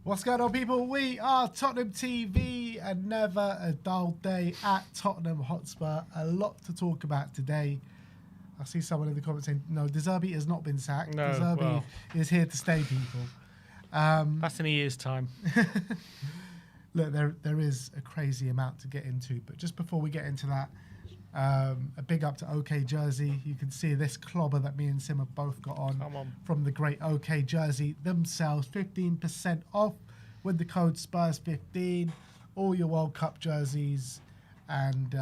What's going on, people? We are Tottenham TV, and never a dull day at Tottenham Hotspur. A lot to talk about today. I see someone in the comments saying, no, De Zerbi has not been sacked. No, De Zerbi is here to stay, people. That's in a year's time. Look, there is a crazy amount to get into, but just before we get into that, a big up to OK Jersey. You can see this clobber that me and Sim have both got on from the great OK Jersey themselves. 15% off with the code Spurs15. All your World Cup jerseys and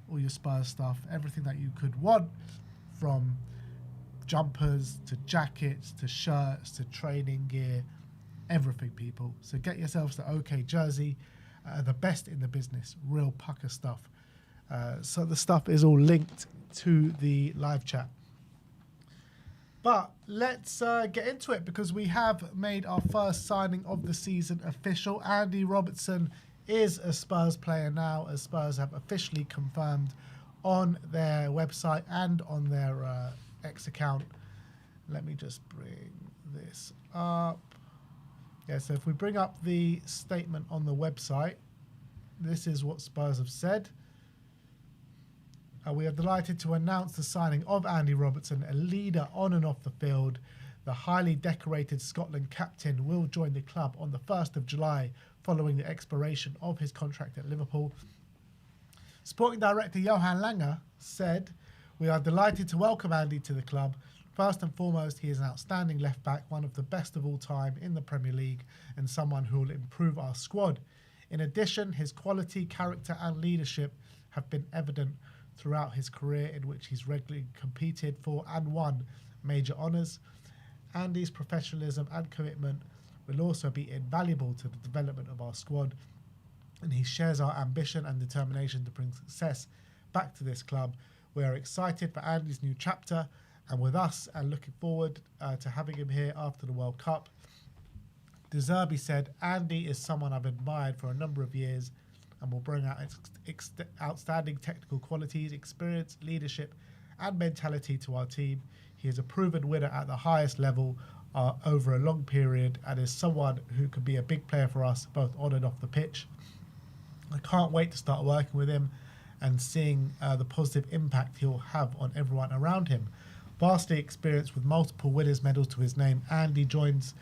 all your Spurs stuff. Everything that you could want, from jumpers to jackets to shirts to training gear. Everything, people. So get yourselves to OK Jersey. The best in the business. Real pucker stuff. So the stuff is all linked to the live chat. But let's get into it, because we have made our first signing of the season official. Andy Robertson is a Spurs player now, as Spurs have officially confirmed on their website and on their X account. Let me just bring this up. Yeah, so if we bring up the statement on the website, this is what Spurs have said. We are delighted to announce the signing of Andy Robertson, a leader on and off the field. The highly decorated Scotland captain will join the club on the 1st of July following the expiration of his contract at Liverpool. Sporting director Johan Langer said, "We are delighted to welcome Andy to the club. First and foremost, he is an outstanding left-back, one of the best of all time in the Premier League, and someone who will improve our squad. In addition, his quality, character and leadership have been evident throughout his career, in which he's regularly competed for and won major honours. Andy's professionalism and commitment will also be invaluable to the development of our squad, and he shares our ambition and determination to bring success back to this club. We are excited for Andy's new chapter and with us, and looking forward to having him here after the World Cup." De Zerbi said, "Andy is someone I've admired for a number of years and will bring out outstanding technical qualities, experience, leadership and mentality to our team. He is a proven winner at the highest level over a long period, and is someone who can be a big player for us both on and off the pitch. I can't wait to start working with him and seeing the positive impact he'll have on everyone around him. Vastly experienced with multiple winners' medals to his name, Andy joins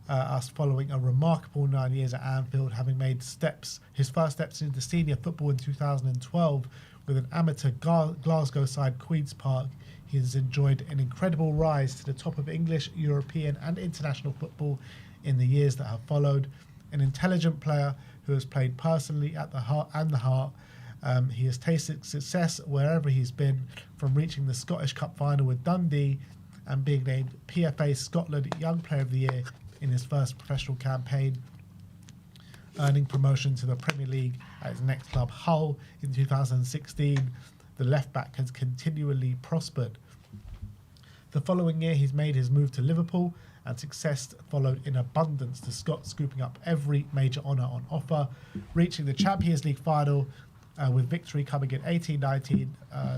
us following a remarkable 9 years at Anfield, having made his first steps into senior football in 2012 with an amateur Glasgow side, Queen's Park. He has enjoyed an incredible rise to the top of English, European and international football in the years that have followed. An intelligent player who has played personally at the heart and the heart. He has tasted success wherever he's been, from reaching the Scottish Cup final with Dundee and being named PFA Scotland Young Player of the Year in his first professional campaign, earning promotion to the Premier League at his next club, Hull, in 2016. The left-back has continually prospered. The following year, he's made his move to Liverpool, and success followed in abundance, the Scots scooping up every major honour on offer, reaching the Champions League final with victory coming in 18-19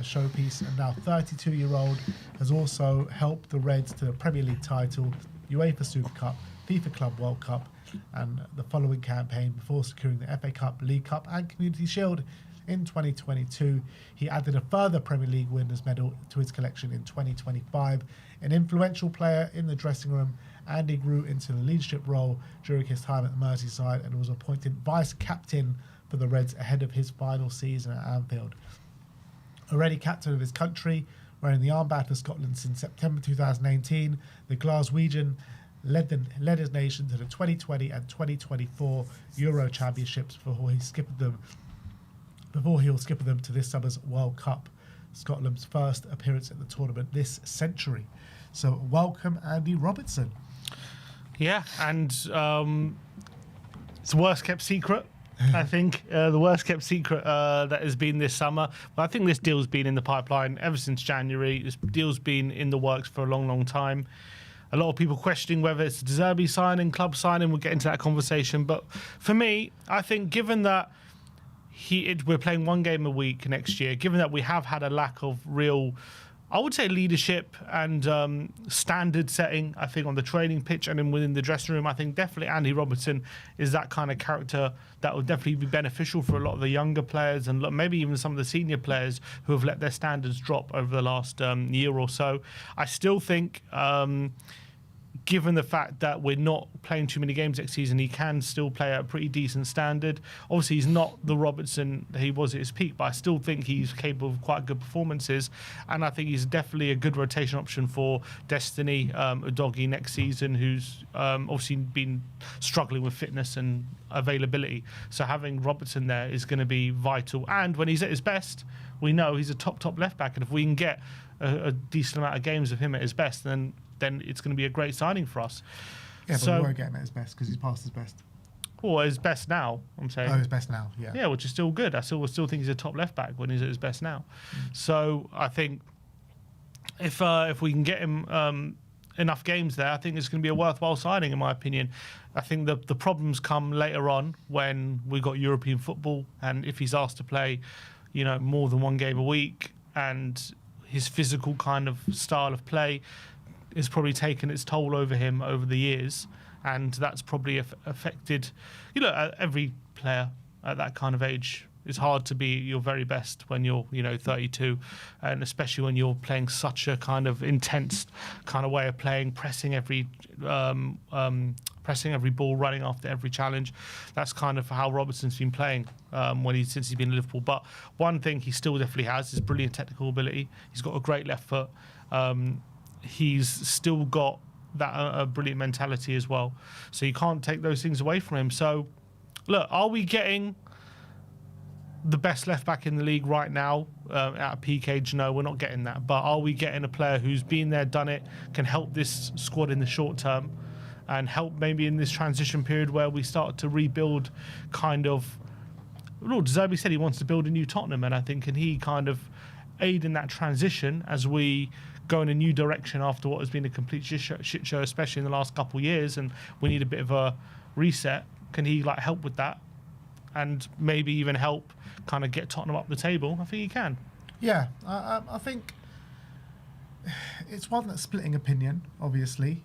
showpiece, and now 32-year-old has also helped the Reds to the Premier League title, UEFA Super Cup, FIFA Club World Cup, and the following campaign before securing the FA Cup, League Cup and Community Shield in 2022. He added a further Premier League winners' medal to his collection in 2025. An influential player in the dressing room, Andy grew into the leadership role during his time at Merseyside and was appointed vice-captain for the Reds ahead of his final season at Anfield. Already captain of his country, wearing the armband for Scotland since September 2018, the Glaswegian led his nation to the 2020 and 2024 Euro Championships before he'll skip them to this summer's World Cup, Scotland's first appearance at the tournament this century. So welcome, Andy Robertson. Yeah, and it's the worst kept secret. I think the worst kept secret that has been this summer. But I think this deal's been in the pipeline ever since January. This deal's been in the works for a long, long time. A lot of people questioning whether it's a De Zerbi signing, club signing. We'll get into that conversation. But for me, I think given that we're playing one game a week next year, given that we have had a lack of real I would say leadership and standard setting, I think, on the training pitch and then within the dressing room. I think definitely Andy Robertson is that kind of character that would definitely be beneficial for a lot of the younger players and maybe even some of the senior players who have let their standards drop over the last year or so. I still think, given the fact that we're not playing too many games next season, he can still play at a pretty decent standard. Obviously, he's not the Robertson that he was at his peak, but I still think he's capable of quite good performances. And I think he's definitely a good rotation option for Destiny Udogie next season, who's obviously been struggling with fitness and availability. So having Robertson there is going to be vital. And when he's at his best, we know he's a top left back. And if we can get a decent amount of games of him at his best, then it's going to be a great signing for us. Yeah, but we won't get him at his best because he's past his best. Well, his best now, I'm saying. Oh, his best now, yeah. Yeah, which is still good. I still think he's a top left back when he's at his best now. So I think if we can get him enough games there, I think it's going to be a worthwhile signing, in my opinion. I think the problems come later on when we got European football, and if he's asked to play, more than one game a week, and his physical kind of style of play has probably taken its toll over him over the years, and that's probably affected, every player at that kind of age. It's hard to be your very best when you're, 32, and especially when you're playing such a kind of intense kind of way of playing, pressing every ball, running after every challenge. That's kind of how Robertson's been playing since he's been in Liverpool. But one thing he still definitely has is brilliant technical ability. He's got a great left foot. He's still got that brilliant mentality as well. So you can't take those things away from him. So, look, are we getting the best left back in the league right now at a peak age? No, we're not getting that. But are we getting a player who's been there, done it, can help this squad in the short term and help maybe in this transition period where we start to rebuild kind of... Well, Zerbi said he wants to build a new Tottenham, and I think can he kind of aid in that transition as we go in a new direction after what has been a complete shit show, especially in the last couple of years, and we need a bit of a reset. Can he help with that and maybe even help kind of get Tottenham up the table? I think he can. Yeah, I think it's one that's splitting opinion, obviously.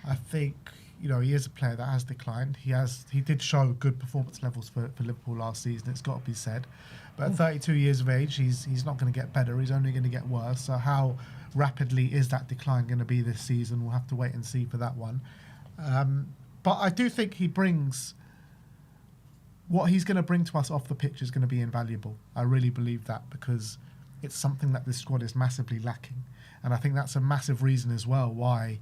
I think, he is a player that has declined. He did show good performance levels for Liverpool last season, it's got to be said. But at 32 years of age, he's not going to get better, he's only going to get worse. So how rapidly is that decline going to be this season? We'll have to wait and see for that one. But I do think he brings... What he's going to bring to us off the pitch is going to be invaluable. I really believe that, because it's something that this squad is massively lacking. And I think that's a massive reason as well why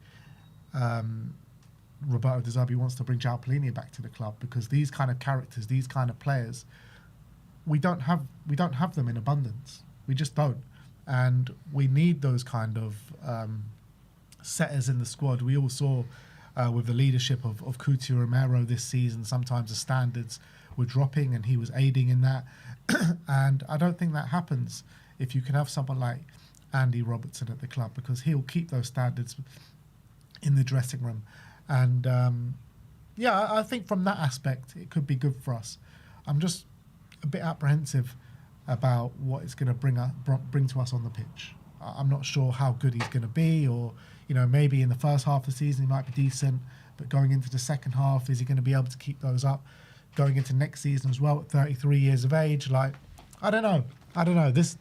Roberto De Zerbi wants to bring João Palhinha back to the club, because these kind of characters, these kind of players, we don't have them in abundance. We just don't. And we need those kind of setters in the squad. We all saw with the leadership of Coutinho Romero this season, sometimes the standards were dropping and he was aiding in that. And I don't think that happens if you can have someone like Andy Robertson at the club, because he'll keep those standards in the dressing room. And I think from that aspect, it could be good for us. I'm just a bit apprehensive about what it's going to bring to us on the pitch. I'm not sure how good he's going to be, or maybe in the first half of the season he might be decent, but going into the second half, is he going to be able to keep those up? Going into next season as well at 33 years of age, I don't know. This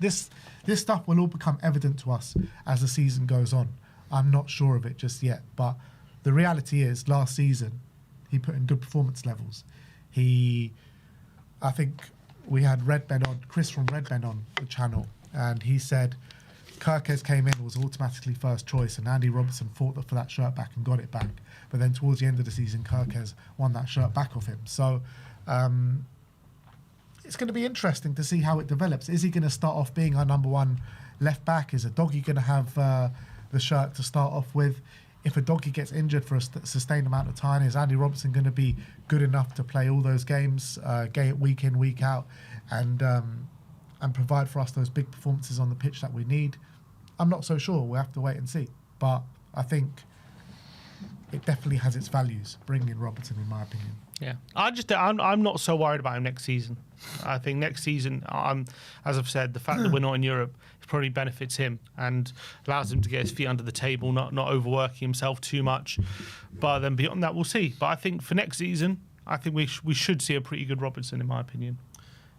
stuff will all become evident to us as the season goes on. I'm not sure of it just yet, but the reality is, last season he put in good performance levels. I think we had Chris from Redben on the channel, and he said Kirkes came in, was automatically first choice, and Andy Robertson fought for that shirt back and got it back. But then towards the end of the season, Kirkes won that shirt back off him. So it's going to be interesting to see how it develops. Is he going to start off being our number one left back? Is Udogie going to have the shirt to start off with? If Udogie gets injured for a sustained amount of time, is Andy Robertson going to be good enough to play all those games, week in, week out, and provide for us those big performances on the pitch that we need? I'm not so sure. We'll have to wait and see. But I think it definitely has its values, bringing in Robertson, in my opinion. Yeah, I'm not so worried about him next season. I think next season, as I've said, the fact that we're not in Europe probably benefits him and allows him to get his feet under the table, not overworking himself too much. But then beyond that, we'll see. But I think for next season, I think we should see a pretty good Robertson, in my opinion.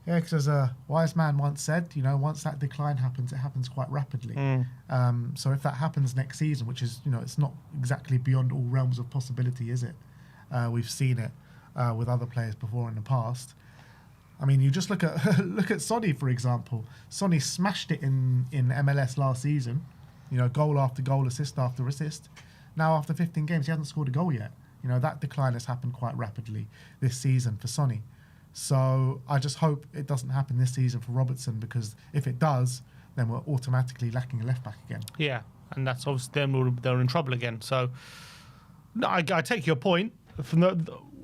Yeah, because as a wise man once said, once that decline happens, it happens quite rapidly. So if that happens next season, which is, it's not exactly beyond all realms of possibility, is it? We've seen it with other players before in the past. I mean, you just look at Sonny, for example. Sonny smashed it in MLS last season. Goal after goal, assist after assist. Now, after 15 games, he hasn't scored a goal yet. That decline has happened quite rapidly this season for Sonny. So I just hope it doesn't happen this season for Robertson, because if it does, then we're automatically lacking a left back again. Yeah, and that's obviously then they're in trouble again. So no, I take your point.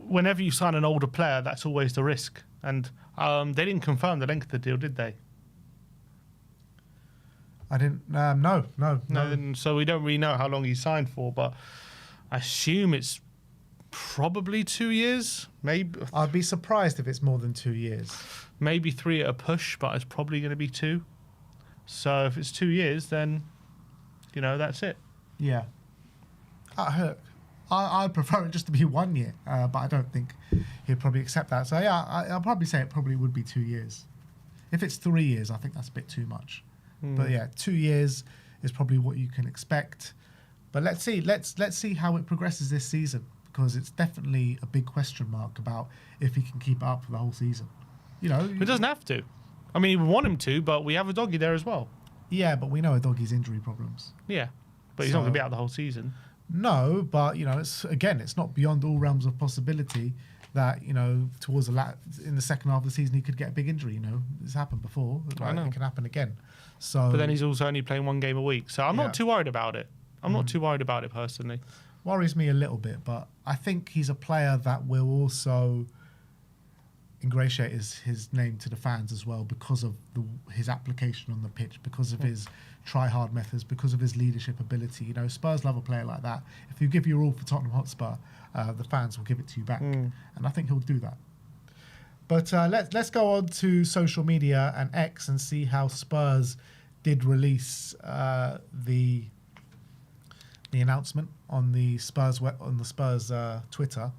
Whenever you sign an older player, that's always the risk. And they didn't confirm the length of the deal, did they? I didn't. No. So we don't really know how long he signed for, but I assume it's probably 2 years. Maybe I'd be surprised if it's more than 2 years. Maybe 3 at a push, but it's probably going to be 2. So if it's 2 years, then that's it. Yeah. I'd prefer it just to be 1 year, but I don't think he'd probably accept that. So yeah, I'll probably say it probably would be 2 years. If it's 3 years, I think that's a bit too much. But yeah, 2 years is probably what you can expect. But let's see. Let's see how it progresses this season, because it's definitely a big question mark about if he can keep it up for the whole season. He doesn't have to. I mean, we want him to, but we have a doggy there as well. Yeah, but we know a doggy's injury problems. Yeah, but he's not going to be out the whole season. No, but it's not beyond all realms of possibility that towards in the second half of the season he could get a big injury. It's happened before. I know it can happen again. So, but then he's also only playing 1 game a week, so I'm not too worried about it. I'm not too worried about it personally. Worries me a little bit, but I think he's a player that will also ingratiate his name to the fans as well, because of his application on the pitch, because of his try-hard methods, because of his leadership ability. Spurs love a player like that. If you give your all for Tottenham Hotspur, the fans will give it to you back, and I think he'll do that. But let's go on to social media and X and see how Spurs did release the announcement on the Spurs Twitter.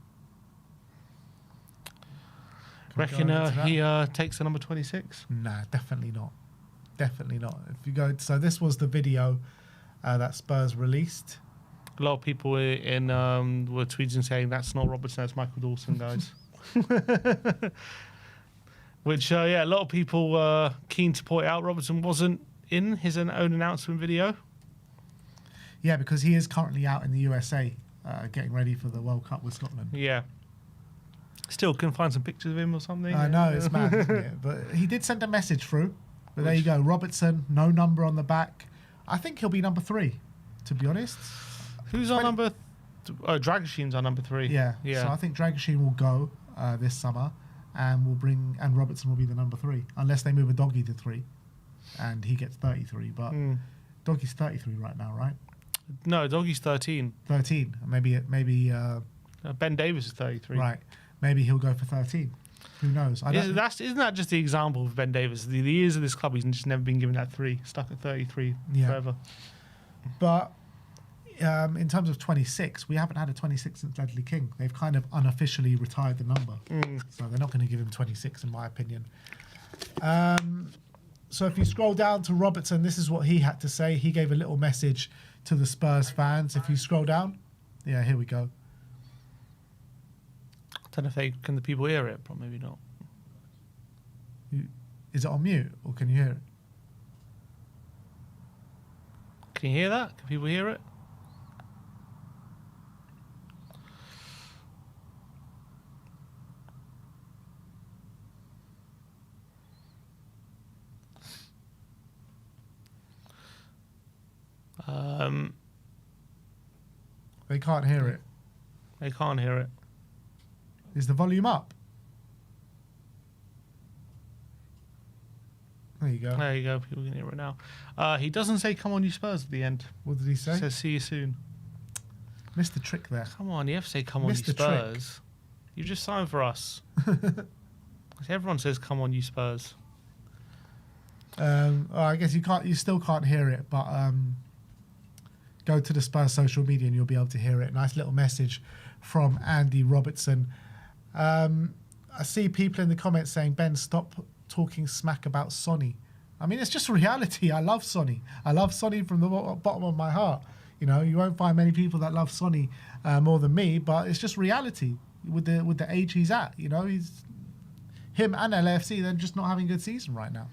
Reckon he takes the number 26? Nah, definitely not. Definitely not. If you go, so this was the video that Spurs released. A lot of people were tweeting saying that's not Robertson, that's Michael Dawson, guys. Which, a lot of people were keen to point out Robertson wasn't in his own announcement video. Yeah, because he is currently out in the USA getting ready for the World Cup with Scotland. Yeah. Still couldn't find some pictures of him or something. I know, it's mad, isn't it? But he did send a message through. But there you go, Robertson, no number on the back. I think he'll be number 3, to be honest. Who's on number? Dragashin's on number 3. Yeah. So I think Dragashin will go this summer, and Robertson will be the number 3, unless they move a doggy to 3, and he gets 33. But doggy's 33 right now, right? No, doggy's 13. 13. Maybe. Ben Davies is 33. Right. Maybe he'll go for 13. Who knows? Isn't that just the example of Ben Davies? The years of this club, he's just never been given that 3. Stuck at 33 forever. But in terms of 26, we haven't had a 26 since Ledley King. They've kind of unofficially retired the number. So they're not going to give him 26, in my opinion. So if you scroll down to Robertson, this is what he had to say. He gave a little message to the Spurs fans. If you scroll down, here we go. I don't know if can the people hear it, but maybe not. Is it on mute, or can you hear it? Can you hear that? Can people hear it? They can't hear it. They can't hear it. Is the volume up? There you go. There you go. People can hear it now. He doesn't say, come on, you Spurs at the end. What did he say? He says, see you soon. Missed the trick there. Come on, you have to say, come on, you Spurs. You just signed for us. Everyone says, "Come on, you Spurs." I guess you still can't hear it, but go to the Spurs social media and you'll be able to hear it. Nice little message from Andy Robertson. I see people in the comments saying, Ben, stop talking smack about Sonny. I mean, it's just reality. I love Sonny. I love Sonny from the bottom of my heart. You know, you won't find many people that love Sonny more than me, but it's just reality with the age he's at. You know, him and LAFC, they're just not having a good season right now.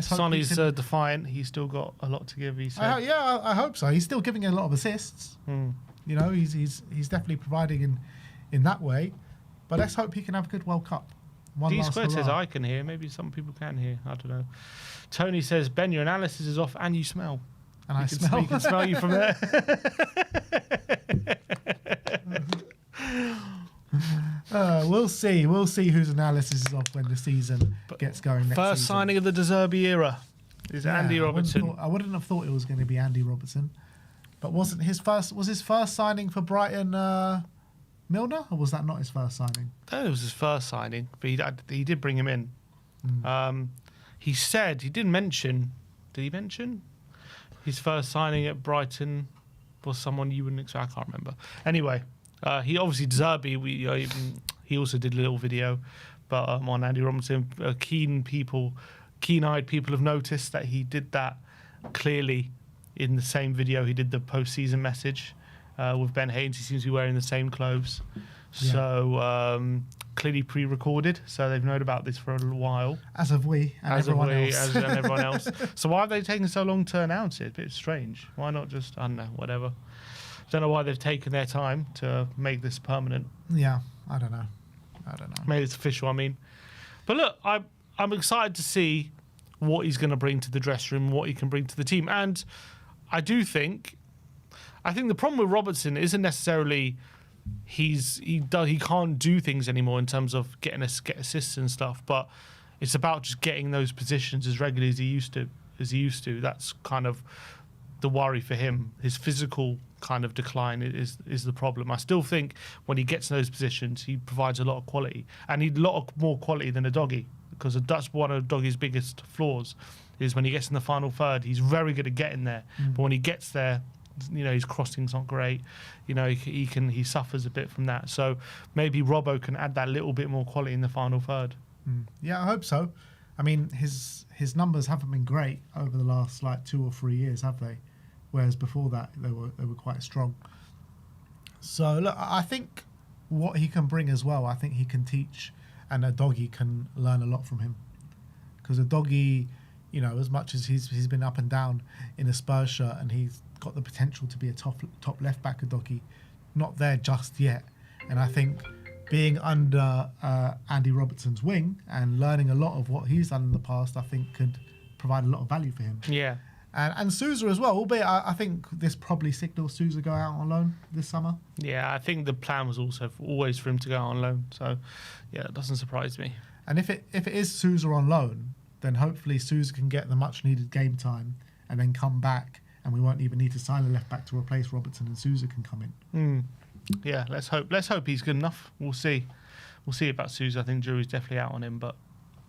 Sonny's defiant. He's still got a lot to give. He said. I hope so. He's still giving a lot of assists. You know, he's definitely providing in that way. But let's hope he can have a good World Cup. D Squared says I can hear. Maybe some people can hear. I don't know. Tony says, Ben, your analysis is off and you smell. And I smell. We can smell you from there. We'll see. We'll see whose analysis is off when the season gets going next First season. signing of the De Zerbi era is Andy Robertson. I wouldn't have thought it was going to be Andy Robertson. But wasn't his first? Was his first signing for Brighton Milner, or was that not his first signing? That was his first signing, but he did bring him in. He said he didn't mention. Did he mention his first signing at Brighton was someone you wouldn't expect? I can't remember. Anyway, he obviously De Zerbi. He also did a little video, but on Andy Robertson, keen-eyed people have noticed that he did that clearly in the same video. He did the post-season message with Ben Haynes. He seems to be wearing the same clothes. Yeah. So clearly pre-recorded. So they've known about this for a little while. As have we and everyone else. And everyone else. So why have they taken so long to announce it? A bit strange. Why not just, I don't know, whatever. Don't know why they've taken their time to make this permanent. Yeah, I don't know. Made it official, I mean. But look, I'm excited to see what he's going to bring to the dressing room, what he can bring to the team. And I think the problem with Robertson isn't necessarily he can't do things anymore in terms of get assists and stuff, but it's about just getting those positions as regularly as he used to. That's kind of the worry for him. His physical kind of decline is the problem. I still think when he gets in those positions, he provides a lot of quality, and a lot more quality than a doggy, because that's one of Doggy's biggest flaws is when he gets in the final third, he's very good at getting there, but when he gets there, you know, his crossing's not great. You know, he suffers a bit from that. So maybe Robbo can add that little bit more quality in the final third. Yeah, I hope so. I mean, his numbers haven't been great over the last 2 or 3 years, have they? Whereas before that, they were quite strong. So look, I think what he can bring as well, I think he can teach, and a doggy can learn a lot from him. Because a doggy, you know, as much as he's been up and down in a Spurs shirt, and he's got the potential to be a top left back, a doggy, not there just yet. And I think being under Andy Robertson's wing and learning a lot of what he's done in the past, I think could provide a lot of value for him. Yeah. And Sousa as well, albeit I think this probably signals Sousa go out on loan this summer. Yeah, I think the plan was also always for him to go out on loan. So, yeah, it doesn't surprise me. And if it is Sousa on loan, then hopefully Sousa can get the much-needed game time and then come back, and we won't even need to sign a left-back to replace Robertson, and Sousa can come in. Yeah, let's hope he's good enough. We'll see. We'll see about Sousa. I think jury's definitely out on him, but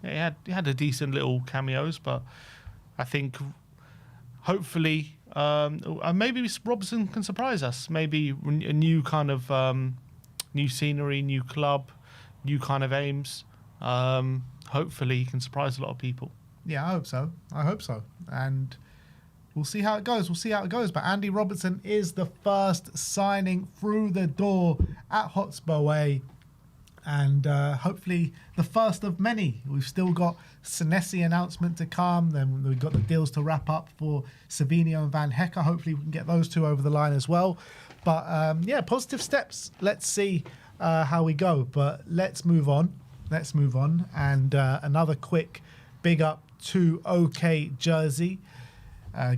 yeah, he had a decent little cameos, but I think hopefully maybe Robertson can surprise us. Maybe a new kind of new scenery, new club, new kind of aims. Hopefully he can surprise a lot of people. Yeah, I hope so. And we'll see how it goes. But Andy Robertson is the first signing through the door at Hotspur Way. And hopefully the first of many. We've still got Senesi announcement to come. Then we've got the deals to wrap up for Savinio and Van Hecke. Hopefully we can get those two over the line as well. But yeah, positive steps. Let's see how we go. But let's move on. And another quick big up to OK Jersey.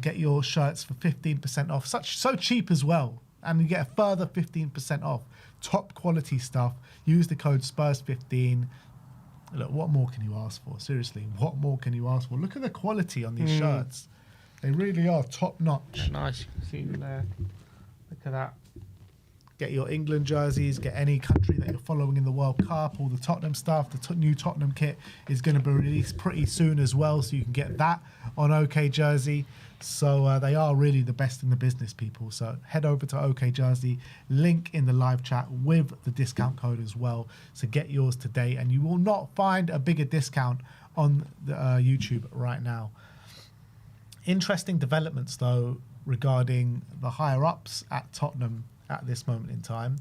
Get your shirts for 15% off. So cheap as well. And you get a further 15% off. Top quality stuff. Use the code Spurs15. Look, what more can you ask for? Seriously, what more can you ask for? Look at the quality on these shirts. They really are top notch. Yeah, nice. You can see them there. Look at that. get your England jerseys, get any country that you're following in the World Cup, all the Tottenham stuff. The new Tottenham kit is going to be released pretty soon as well, so you can get that on OK Jersey. So they are really the best in the business, people. So head over to OK Jersey, link in the live chat with the discount code as well. So get yours today, and you will not find a bigger discount on the, YouTube right now. Interesting developments, though, regarding the higher-ups at Tottenham at this moment in time.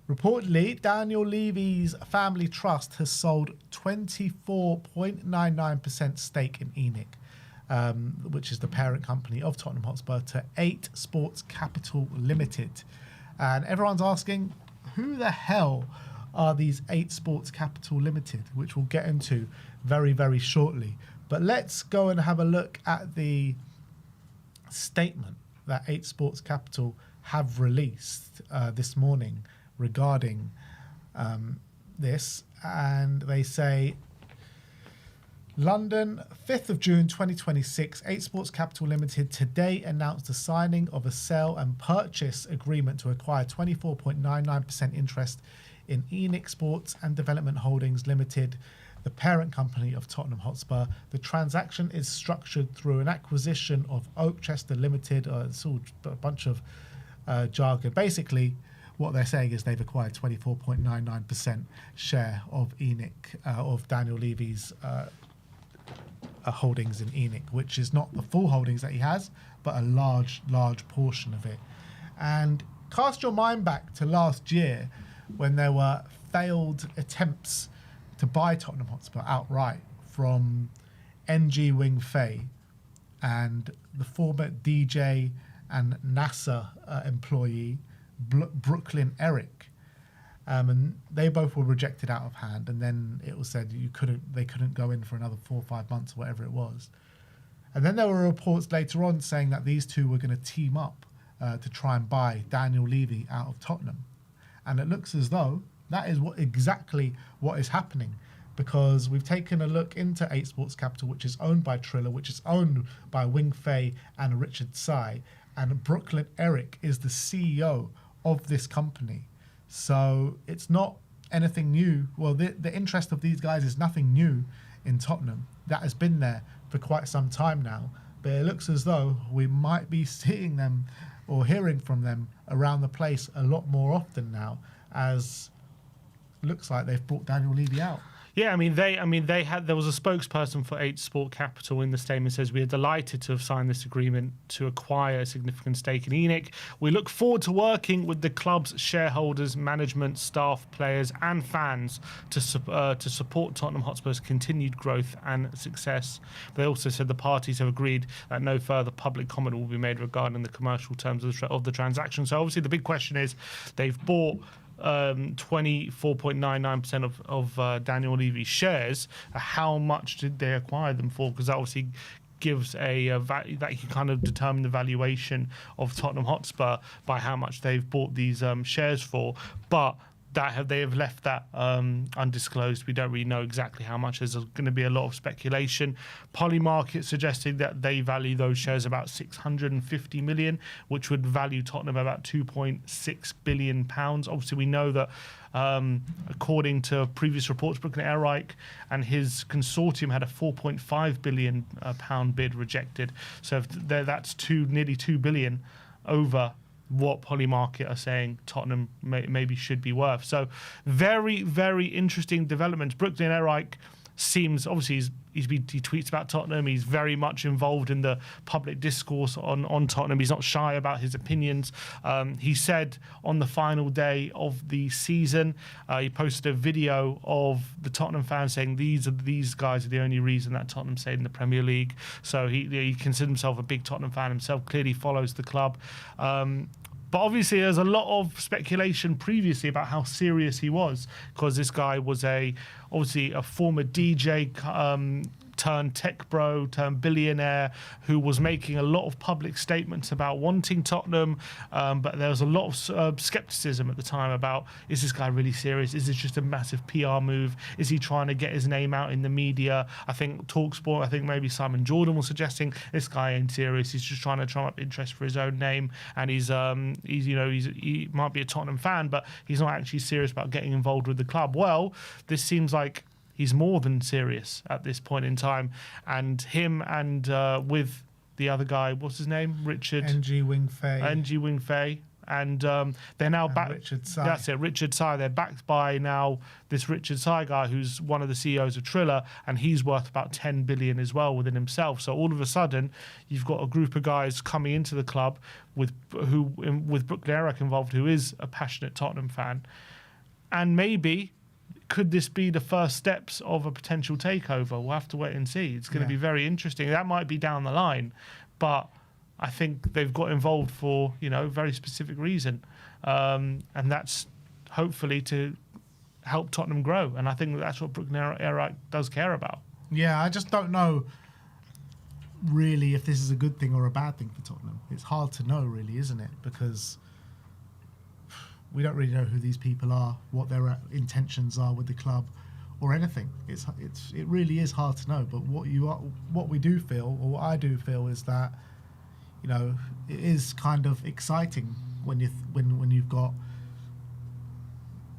Reportedly, Daniel Levy's family trust has sold 24.99% stake in ENIC, which is the parent company of Tottenham Hotspur, to 8 Sports Capital Limited. And everyone's asking, who the hell are these 8 Sports Capital Limited, which we'll get into very, very shortly. But let's go and have a look at the statement that 8 Sports Capital have released this morning regarding this. And they say, London, 5th of June 2026, 8 Sports Capital Limited today announced the signing of a sale and purchase agreement to acquire 24.99% interest in ENIC Sports and Development Holdings Limited, the parent company of Tottenham Hotspur. The transaction is structured through an acquisition of Oakchester Limited. It's all a bunch of jargon. Basically, what they're saying is they've acquired 24.99% share of ENIC, of Daniel Levy's holdings in ENIC, which is not the full holdings that he has, but a large portion of it. And cast your mind back to last year when there were failed attempts to buy Tottenham Hotspur outright from NG Wing Fei and the former DJ and NASA employee Brooklyn Eric, and they both were rejected out of hand. And then it was said they couldn't go in for another 4 or 5 months, or whatever it was. And then there were reports later on saying that these two were going to team up to try and buy Daniel Levy out of Tottenham. And it looks as though that is exactly what is happening, because we've taken a look into 8 Sports Capital, which is owned by Triller, which is owned by Wing Fei and Richard Tsai, and Brooklyn Eric is the CEO of this company. So it's not anything new. Well, the interest of these guys is nothing new in Tottenham. That has been there for quite some time now, but it looks as though we might be seeing them or hearing from them around the place a lot more often now, as looks like they've brought Daniel Levy out. Yeah, there was a spokesperson for 8 Sport Capital in the statement says, we are delighted to have signed this agreement to acquire a significant stake in ENIC. We look forward to working with the club's shareholders, management, staff, players and fans to support Tottenham Hotspur's continued growth and success. They also said the parties have agreed that no further public comment will be made regarding the commercial terms of the transaction. So obviously the big question is, they've bought 24.99% of Daniel Levy's shares. How much did they acquire them for? Because that obviously gives a value that you can kind of determine the valuation of Tottenham Hotspur by how much they've bought these shares for. But they have left that undisclosed. We don't really know exactly how much. There's going to be a lot of speculation. Polymarket suggesting that they value those shares about 650 million, which would value Tottenham about 2.6 billion pounds. Obviously, we know that according to previous reports, Brooklyn Eric and his consortium had a 4.5 billion pound bid rejected. So that's nearly 2 billion over what Polymarket are saying Tottenham maybe should be worth. So very, very interesting developments. Brooklyn Eric seems, obviously he tweets about Tottenham. He's very much involved in the public discourse on Tottenham. He's not shy about his opinions. He said on the final day of the season, he posted a video of the Tottenham fans saying these guys are the only reason that Tottenham stayed in the Premier League. So he considers himself a big Tottenham fan himself, clearly follows the club. But obviously there's a lot of speculation previously about how serious he was, because this guy was obviously a former DJ turned tech bro, turned billionaire, who was making a lot of public statements about wanting Tottenham, but there was a lot of skepticism at the time about, is this guy really serious? Is this just a massive PR move? Is he trying to get his name out in the media? I think TalkSport, I think maybe Simon Jordan was suggesting this guy ain't serious. He's just trying to drum up interest for his own name, and he might be a Tottenham fan, but he's not actually serious about getting involved with the club. Well, this seems like he's more than serious at this point in time, and him and with the other guy, what's his name? Richard NG Wing-Fei. And they're now back. Richard Tsai. That's it, Richard Tsai. They're backed by now this Richard Tsai guy, who's one of the CEOs of Triller, and he's worth about 10 billion as well within himself. So all of a sudden, you've got a group of guys coming into the club with Brooklyn ENIC involved, who is a passionate Tottenham fan, and maybe could this be the first steps of a potential takeover? We'll have to wait and see. It's going to be very interesting. That might be down the line, but I think they've got involved for, a very specific reason. And that's hopefully to help Tottenham grow. And I think that's what Brooklyn ENIC does care about. Yeah, I just don't know really if this is a good thing or a bad thing for Tottenham. It's hard to know, really, isn't it? Because we don't really know who these people are, what their intentions are with the club, or anything. It really is hard to know. But what we do feel, or what I do feel, is that it is kind of exciting when you've got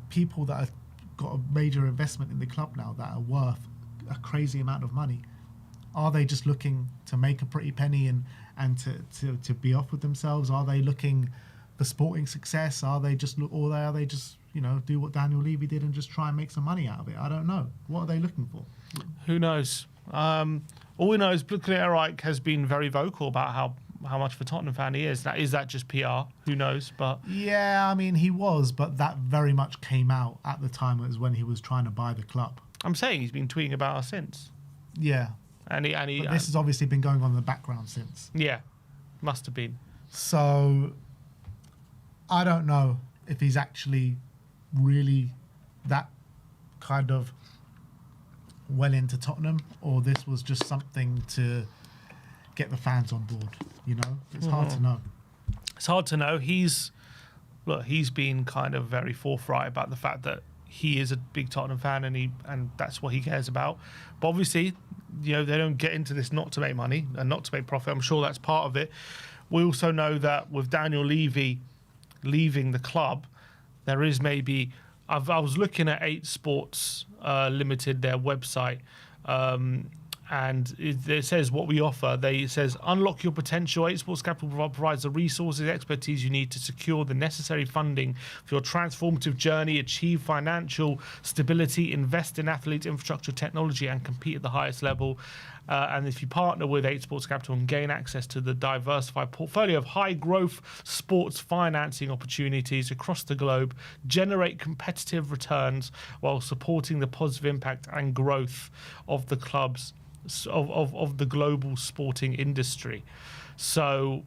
people that have got a major investment in the club now that are worth a crazy amount of money. Are they just looking to make a pretty penny and to be off with themselves? Are they looking for sporting success? Are they just do what Daniel Levy did and just try and make some money out of it? I don't know. What are they looking for? Who knows? All we know is Brooklyn ENIC has been very vocal about how much of a Tottenham fan he is. Is that just PR? Who knows? But yeah, I mean, he was, but that very much came out at the time as when he was trying to buy the club. I'm saying he's been tweeting about us since. Yeah, and but this has obviously been going on in the background since. Yeah, must have been. So I don't know if he's actually really that kind of well into Tottenham, or this was just something to get the fans on board. It's hard to know. It's hard to know. He's been kind of very forthright about the fact that he is a big Tottenham fan, and that's what he cares about. But obviously, they don't get into this not to make money and not to make profit. I'm sure that's part of it. We also know that with Daniel Levy leaving the club, there is maybe. I was looking at 8 Sports Limited, their website. And it says what we offer. It says, unlock your potential. 8 Sports Capital provides the resources, expertise you need to secure the necessary funding for your transformative journey, achieve financial stability, invest in athletes, infrastructure, technology, and compete at the highest level. And if you partner with 8 Sports Capital and gain access to the diversified portfolio of high-growth sports financing opportunities across the globe, generate competitive returns while supporting the positive impact and growth of the clubs of the global sporting industry. So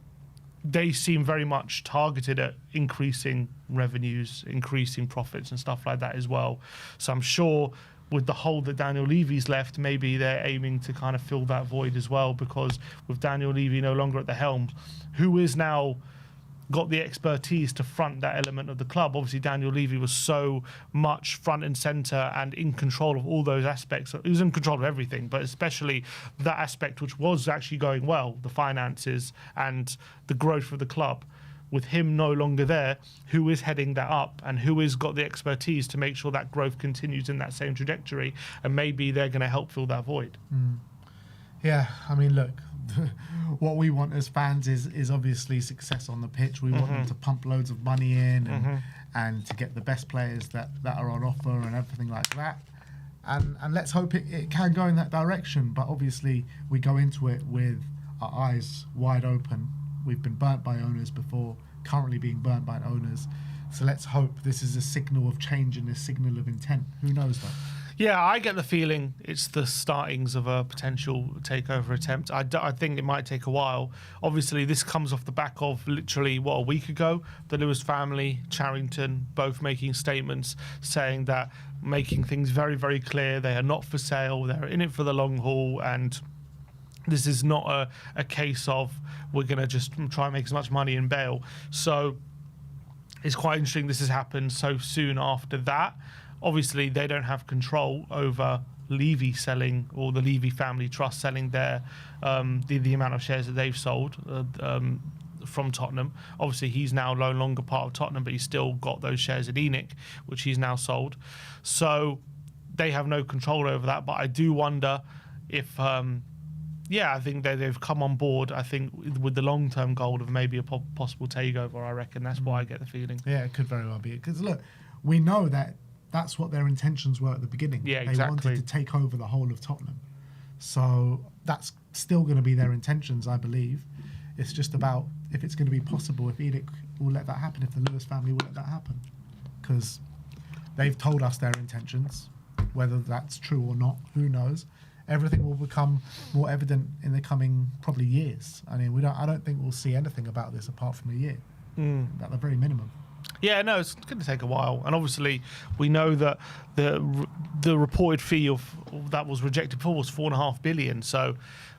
they seem very much targeted at increasing revenues, increasing profits and stuff like that as well. So I'm sure with the hole that Daniel Levy's left, maybe they're aiming to kind of fill that void as well, because with Daniel Levy no longer at the helm, who is now got the expertise to front that element of the club? Obviously, Daniel Levy was so much front and centre and in control of all those aspects. He was in control of everything, but especially that aspect which was actually going well, the finances and the growth of the club. With him no longer there, who is heading that up and who has got the expertise to make sure that growth continues in that same trajectory? And maybe they're going to help fill that void. Yeah, I mean, look, what we want as fans is obviously success on the pitch. We want them to pump loads of money in and to get the best players that are on offer and everything like that. And let's hope it can go in that direction. But obviously, we go into it with our eyes wide open. We've been burnt by owners before, currently being burnt by owners. So let's hope this is a signal of change and a signal of intent. Who knows, though? Yeah, I get the feeling it's the startings of a potential takeover attempt. I think it might take a while. Obviously, this comes off the back of literally, a week ago, the Lewis family, Charrington, both making statements saying that, making things very, very clear, they are not for sale, they're in it for the long haul, and this is not a case of we're going to just try and make as much money and bail. So it's quite interesting this has happened so soon after that. Obviously, they don't have control over Levy selling, or the Levy family trust selling their the amount of shares that they've sold from Tottenham. Obviously, he's now no longer part of Tottenham, but he's still got those shares at ENIC, which he's now sold. So they have no control over that. But I do wonder if... I think they've come on board, I think, with the long-term goal of maybe a possible takeover, I reckon. That's why I get the feeling. Yeah, it could very well be. Because, look, we know that that's what their intentions were at the beginning. Yeah, they exactly. wanted to take over the whole of Tottenham. So that's still going to be their intentions, I believe. It's just about if it's going to be possible, if ENIC will let that happen, if the Lewis family will let that happen. Because they've told us their intentions. Whether that's true or not, who knows? Everything will become more evident in the coming probably years. I mean, I don't think we'll see anything about this apart from a year, at the very minimum. Yeah, no, it's going to take a while, and obviously we know that the reported fee of that was rejected for was $4.5 billion. So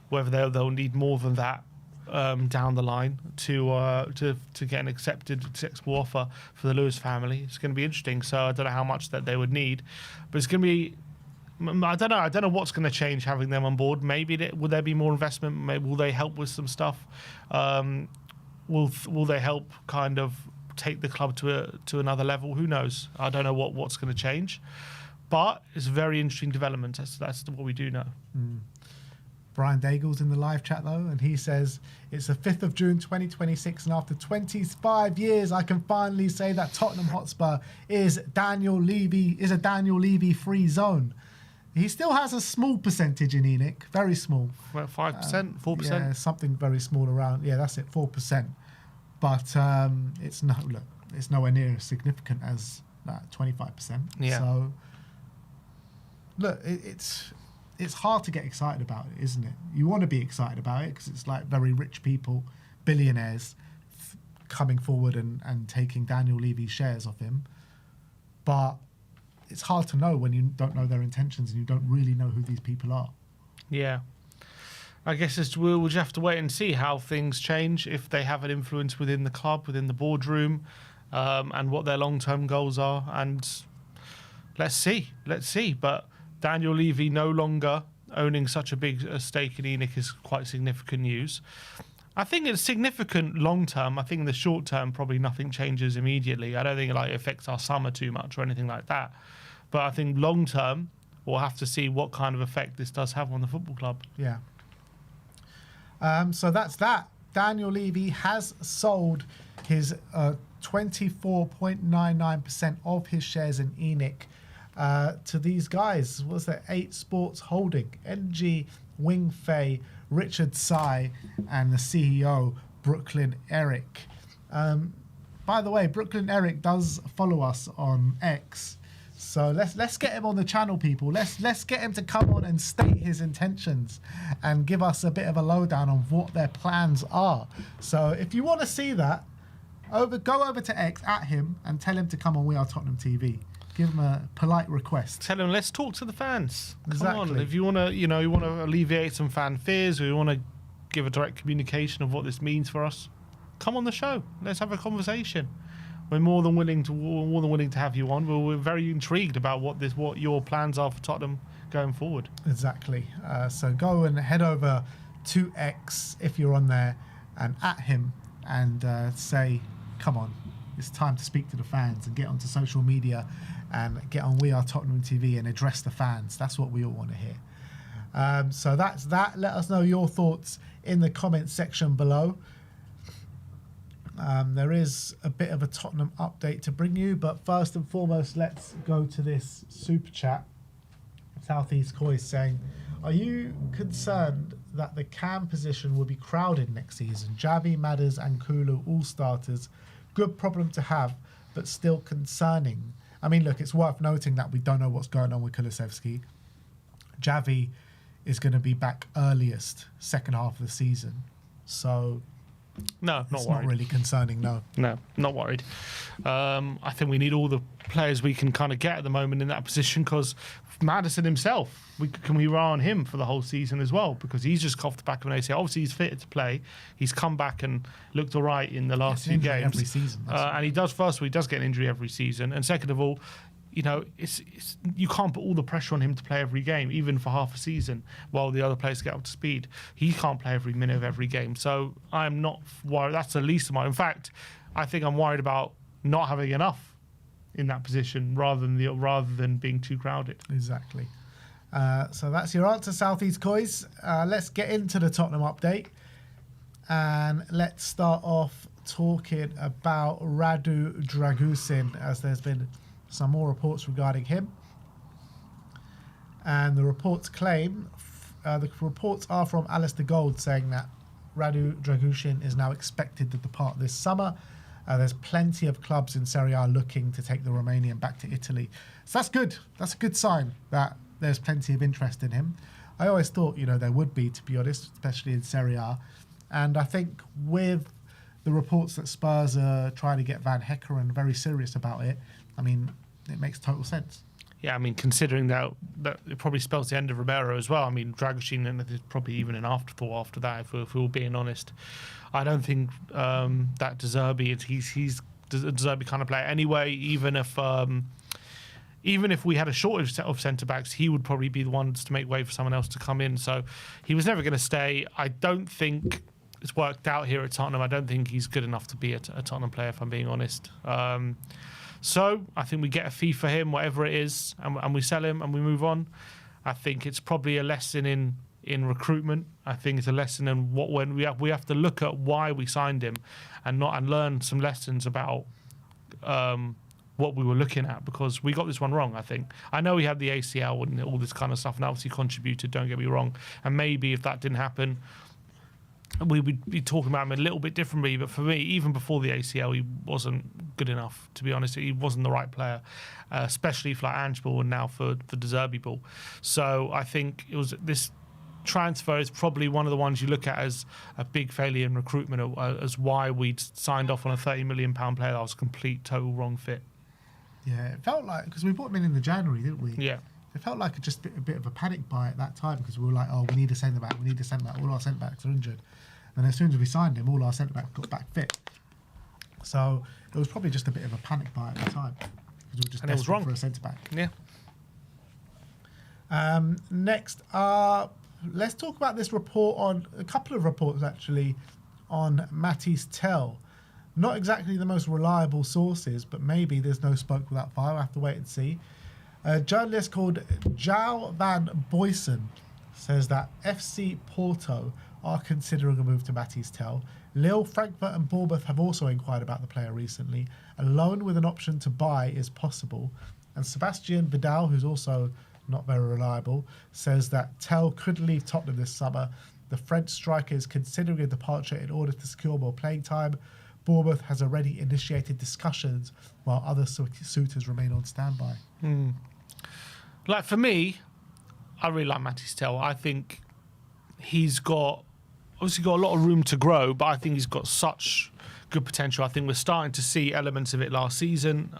whether they'll need more than that down the line to get an acceptable offer for the Lewis family, it's going to be interesting. So I don't know how much that they would need, but it's going to be. I don't know what's going to change having them on board. Maybe will there be more investment? Maybe will they help with some stuff? Will they help kind of take the club to another level? Who knows? I don't know what's going to change, but it's a very interesting development. That's what we do know. Brian Daigle's in the live chat though, and he says it's the 5th of June 2026, and after 25 years, I can finally say that Tottenham Hotspur is a Daniel Levy free zone. He still has a small percentage in ENIC, very small. About 5%, 4%? Yeah, something very small around. Yeah, that's it, 4%. But it's nowhere near as significant as that 25%. Yeah. So look, it's hard to get excited about it, isn't it? You want to be excited about it because it's like very rich people, billionaires, coming forward and taking Daniel Levy's shares off him. But it's hard to know when you don't know their intentions and you don't really know who these people are. Yeah. I guess we'll just have to wait and see how things change, if they have an influence within the club, within the boardroom, and what their long-term goals are. And let's see. But Daniel Levy no longer owning such a big stake in ENIC is quite significant news. I think it's significant long-term. I think in the short-term, probably nothing changes immediately. I don't think it affects our summer too much or anything like that. But I think long-term, we'll have to see what kind of effect this does have on the football club. Yeah. So that's that. Daniel Levy has sold his 24.99% of his shares in ENIC to these guys. What's that? 8 Sports Holding, NG, Wing Fei, Richard Tsai, and the CEO, Brooklyn Eric. By the way, Brooklyn Eric does follow us on X. So let's get him on the channel, people. Let's get him to come on and state his intentions and give us a bit of a lowdown on what their plans are. So if you want to see that, go over to X at him and tell him to come on We Are Tottenham TV. Give him a polite request. Tell him, let's talk to the fans. Exactly. Come on. If you want to, you want to alleviate some fan fears, or you want to give a direct communication of what this means for us, come on the show. Let's have a conversation. We're more than willing to have you on. We're very intrigued about what your plans are for Tottenham going forward. Exactly. So go and head over to X if you're on there, and at him and say, come on, it's time to speak to the fans and get onto social media and get on We Are Tottenham TV and address the fans. That's what we all want to hear. So that's that. Let us know your thoughts in the comment section below. There is a bit of a Tottenham update to bring you, but first and foremost, let's go to this super chat. Southeast Koi saying, are you concerned that the cam position will be crowded next season? Javi, Madders and Kulu all starters. Good problem to have, but still concerning. I mean, look, it's worth noting that we don't know what's going on with Kulusevski. Javi is going to be back earliest second half of the season. So no, it's not really concerning, no. No, not worried. I think we need all the players we can kind of get at the moment in that position, because Maddison himself, can we rely on him for the whole season as well? Because he's just coughed the back of an ACL. Obviously, he's fit to play. He's come back and looked all right in the last few games. Every season. And he does, first of all, he does get an injury every season. And second of all, you know, it's you can't put all the pressure on him to play every game, even for half a season, while the other players get up to speed. He can't play every minute of every game. So I'm not worried. That's the least of mine. In fact, I think I'm worried about not having enough in that position rather than being too crowded. Exactly. So that's your answer, Southeast Coys. Let's get into the Tottenham update. And let's start off talking about Radu Dragusin, as there's been some more reports regarding him. And the reports claim, the reports are from Alistair Gold, saying that Radu Dragusin is now expected to depart this summer. There's plenty of clubs in Serie A looking to take the Romanian back to Italy. So that's good. That's a good sign that there's plenty of interest in him. I always thought, you know, there would be, to be honest, especially in Serie A. And I think with the reports that Spurs are trying to get Van Heckeren very serious about it, I mean, it makes total sense. Yeah, I mean, considering that it probably spells the end of Romero as well. I mean, Dragusin, and there's probably even an afterthought after that, if we're being honest. I don't think that De Zerbi, he's a De Zerbi kind of player anyway. Even if we had a shortage of centre-backs, he would probably be the ones to make way for someone else to come in. So he was never going to stay. I don't think it's worked out here at Tottenham. I don't think he's good enough to be a Tottenham player, if I'm being honest. So I think we get a fee for him, whatever it is, and we sell him and we move on. I think it's probably a lesson in recruitment. I think it's a lesson in when we have to look at why we signed him and learn some lessons about what we were looking at, because we got this one wrong. I know he had the ACL and all this kind of stuff, and obviously contributed, don't get me wrong, and maybe if that didn't happen, we would be talking about him a little bit differently. But for me, even before the ACL, he wasn't good enough, to be honest. He wasn't the right player, especially for like Ange ball and now for De Zerbi ball. So I think this transfer is probably one of the ones you look at as a big failure in recruitment, as why we'd signed off on a £30 million player that was a complete, total wrong fit. Yeah, it felt like, because we brought him in the January, didn't we? Yeah. It felt like just a bit of a panic buy at that time, because we were like, oh, we need a centre-back, all our centre-backs are injured. And as soon as we signed him, all our centre-backs got back fit. So it was probably just a bit of a panic buy at the time, because we were just desperate for a centre-back. Yeah. Next up, let's talk about this report on, a couple of reports actually, on Matthijs Tel. Not exactly the most reliable sources, but maybe there's no smoke without fire. We'll have to wait and see. A journalist called João van Boysen says that FC Porto are considering a move to Matthijs Tel. Lille, Frankfurt and Bournemouth have also inquired about the player recently. A loan with an option to buy is possible. And Sebastian Vidal, who's also not very reliable, says that Tel could leave Tottenham this summer. The French striker is considering a departure in order to secure more playing time. Bournemouth has already initiated discussions while other suitors remain on standby. Like, for me, I really like Matthijs Tel. I think he's obviously got a lot of room to grow, but I think he's got such good potential. I think we're starting to see elements of it last season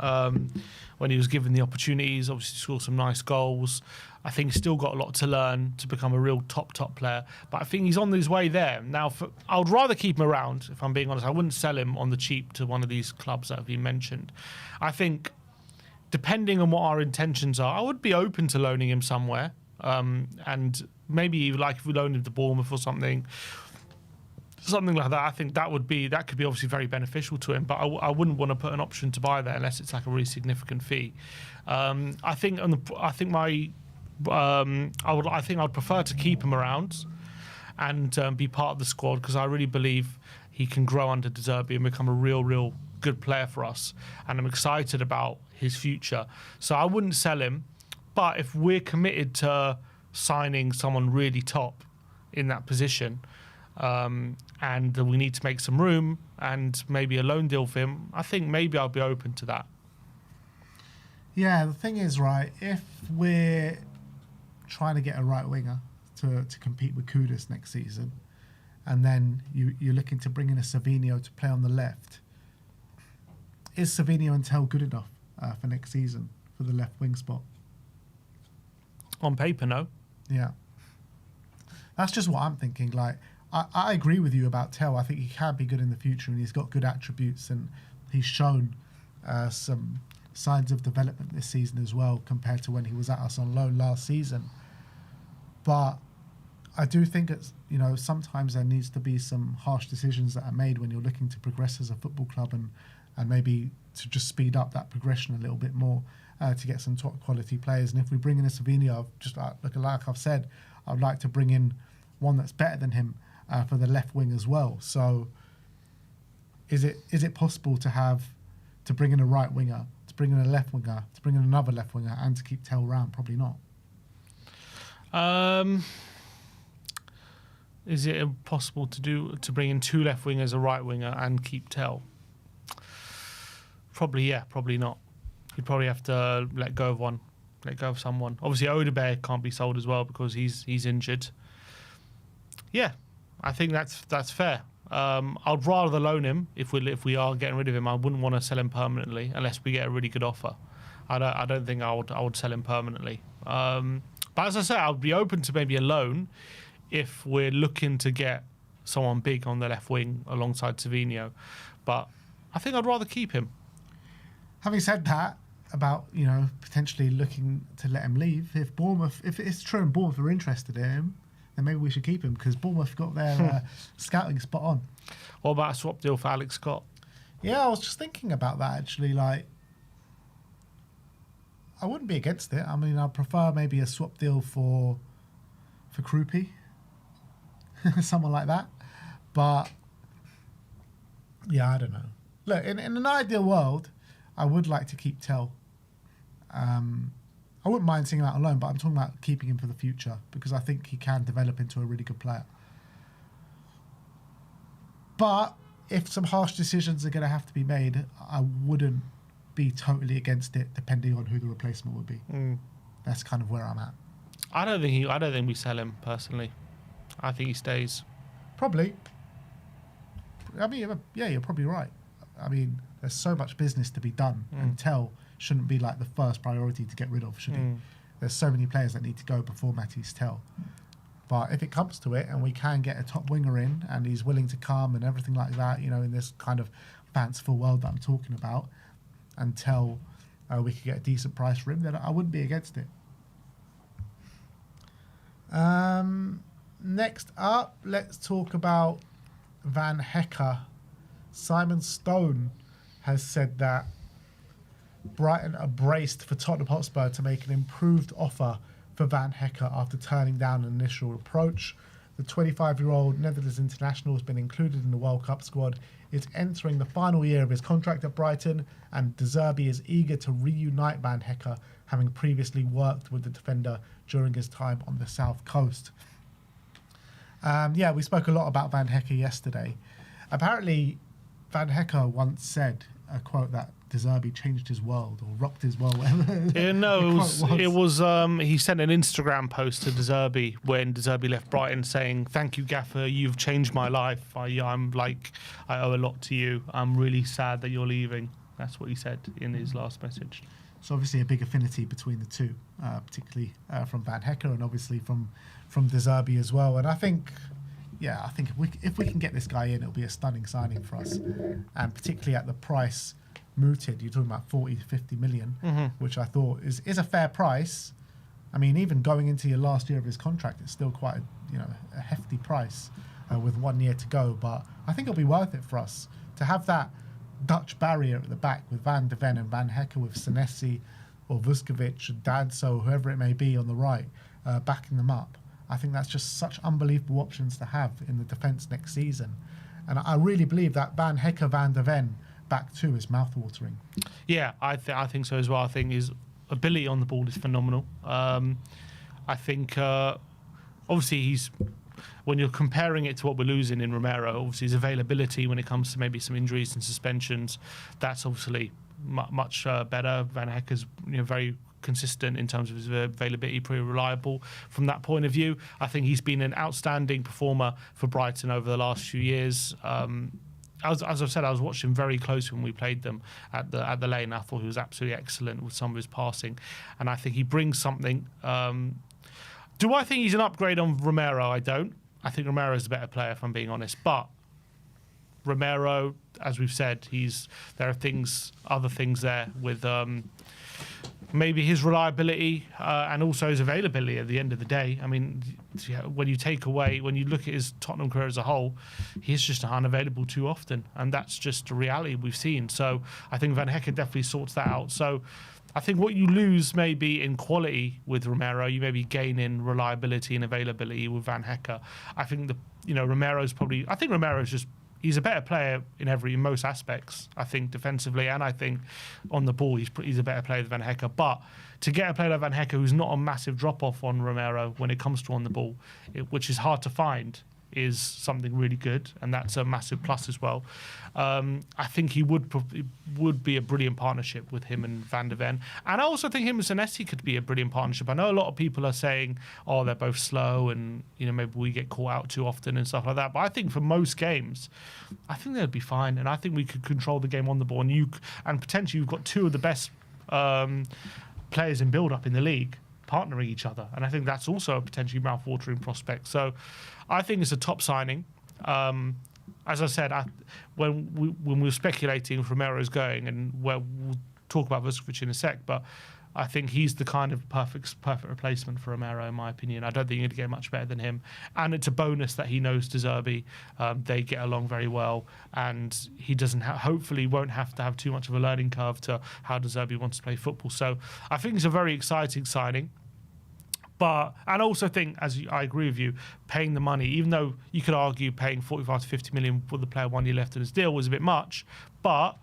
when he was given the opportunities. Obviously scored some nice goals. I think he's still got a lot to learn to become a real top player, but I think he's on his way there. Now, I would rather keep him around, if I'm being honest. I wouldn't sell him on the cheap to one of these clubs that have been mentioned. I think, depending on what our intentions are, I would be open to loaning him somewhere, and maybe like if we loaned him to Bournemouth or something like that. I think that could be obviously very beneficial to him, but I wouldn't want to put an option to buy there unless it's like a really significant fee. I think I'd prefer to keep him around and be part of the squad, because I really believe he can grow under De Zerbi and become a real good player for us, and I'm excited about his future. So I wouldn't sell him, but if we're committed to signing someone really top in that position, and we need to make some room and maybe a loan deal for him, I think maybe I'll be open to that. Yeah, the thing is, right, if we're trying to get a right winger to compete with Kudus next season, and then you're looking to bring in a Savinho to play on the left, is Savinho and Tell good enough for next season for the left wing spot? On paper, no. Yeah. That's just what I'm thinking. Like, I agree with you about Tell. I think he can be good in the future, and he's got good attributes, and he's shown some signs of development this season as well compared to when he was at us on loan last season. But I do think it's, sometimes there needs to be some harsh decisions that are made when you're looking to progress as a football club, and maybe to just speed up that progression a little bit more to get some top quality players. And if we bring in a Savinho, like I've said, I'd like to bring in one that's better than him for the left wing as well. So is it possible to bring in a right winger, to bring in a left winger, to bring in another left winger, and to keep Tell round? Probably not. Is it possible to bring in two left wingers, a right winger, and keep Tell? Probably, yeah. Probably not. You'd probably have to let go of someone. Obviously, Odebear can't be sold as well because he's injured. Yeah, I think that's fair. I'd rather loan him if we are getting rid of him. I wouldn't want to sell him permanently unless we get a really good offer. I don't think I would sell him permanently. But as I said, I'd be open to maybe a loan if we're looking to get someone big on the left wing alongside Savinho. But I think I'd rather keep him. Having said that, about potentially looking to let him leave, if it's true and Bournemouth are interested in him, then maybe we should keep him because Bournemouth got their scouting spot on. What about a swap deal for Alex Scott? Yeah, I was just thinking about that actually. Like, I wouldn't be against it. I mean, I'd prefer maybe a swap deal for Krupi, someone like that. But yeah, I don't know. Look, in an ideal world, I would like to keep Tell. I wouldn't mind seeing him out on loan, but I'm talking about keeping him for the future because I think he can develop into a really good player. But if some harsh decisions are going to have to be made, I wouldn't be totally against it, depending on who the replacement would be. That's kind of where I'm at. I don't think we sell him personally. I think he stays. Probably. I mean, yeah, you're probably right. I mean, there's so much business to be done, and Tell shouldn't be like the first priority to get rid of, should he? There's so many players that need to go before Matisse Tell. But if it comes to it, and we can get a top winger in, and he's willing to come and everything like that, in this kind of fanciful world that I'm talking about, and Tell we could get a decent price for him, then I wouldn't be against it. Next up, let's talk about Van Hecke. Simon Stone has said that Brighton are braced for Tottenham Hotspur to make an improved offer for Van Hecke after turning down an initial approach. The 25-year-old Netherlands international has been included in the World Cup squad, is entering the final year of his contract at Brighton, and De Zerbi is eager to reunite Van Hecke, having previously worked with the defender during his time on the South Coast. We spoke a lot about Van Hecke yesterday. Apparently, Van Hecke once said, a quote, that De Zerbi changed his world or rocked his world, whatever. Yeah, no, it was he sent an Instagram post to De Zerbi when De Zerbi left Brighton saying, "Thank you, Gaffer, you've changed my life. I owe a lot to you. I'm really sad that you're leaving." That's what he said in his last message. So obviously a big affinity between the two, particularly from Van Hecke and obviously from De Zerbi as well. And I think if we can get this guy in, it'll be a stunning signing for us, and particularly at the price mooted. You're talking about 40 to 50 million, which I thought is a fair price. I mean, even going into your last year of his contract, it's still quite a hefty price with 1 year to go. But I think it'll be worth it for us to have that Dutch barrier at the back with Van de Ven and Van Hecke, with Senesi or Vuskovic, Dadso, whoever it may be on the right, backing them up. I think that's just such unbelievable options to have in the defence next season. And I really believe that Van Hecke, Van de Ven back two is mouthwatering. Yeah, I think so as well. I think his ability on the ball is phenomenal. I think, obviously, when you're comparing it to what we're losing in Romero, obviously his availability when it comes to maybe some injuries and suspensions, that's obviously much better. Van Hecke's very consistent in terms of his availability, pretty reliable from that point of view. I think he's been an outstanding performer for Brighton over the last few years. As I've said, I was watching very closely when we played them at the Lane. I thought he was absolutely excellent with some of his passing, and I think he brings something. Do I think he's an upgrade on Romero? I don't. I think Romero's a better player, if I'm being honest. But Romero, as we've said, there are other things there with maybe his reliability and also his availability at the end of the day. I mean, when you look at his Tottenham career as a whole, he's just unavailable too often, and that's just a reality we've seen. So I think Van Hecke definitely sorts that out. So I think what you lose maybe in quality with Romero, you maybe gain in reliability and availability with Van Hecke. I think Romero's just, he's a better player in most aspects. I think defensively, and I think on the ball he's a better player than Van Hecke. But to get a player like Van Hecke who's not a massive drop off on Romero when it comes to on the ball, which is hard to find, is something really good, and that's a massive plus as well. I think he would be a brilliant partnership with him and Van der Ven, and I also think him and Senesi could be a brilliant partnership. I know a lot of people are saying, "Oh, they're both slow, and maybe we get caught out too often and stuff like that." But I think for most games, I think they'd be fine, and I think we could control the game on the ball, and potentially you've got two of the best players in build-up in the league partnering each other, and I think that's also a potentially mouth-watering prospect. So I think it's a top signing. As I said, when we were speculating if Romero's going, and we'll talk about Vuskovic in a sec, but I think he's the kind of perfect replacement for Romero, in my opinion. I don't think you'd get much better than him. And it's a bonus that he knows De Zerbi. They get along very well, and he hopefully won't have to have too much of a learning curve to how De Zerbi wants to play football. So I think it's a very exciting signing. And I also think, I agree with you, paying the money, even though you could argue paying 45 to 50 million for the player 1 year left in his deal was a bit much, but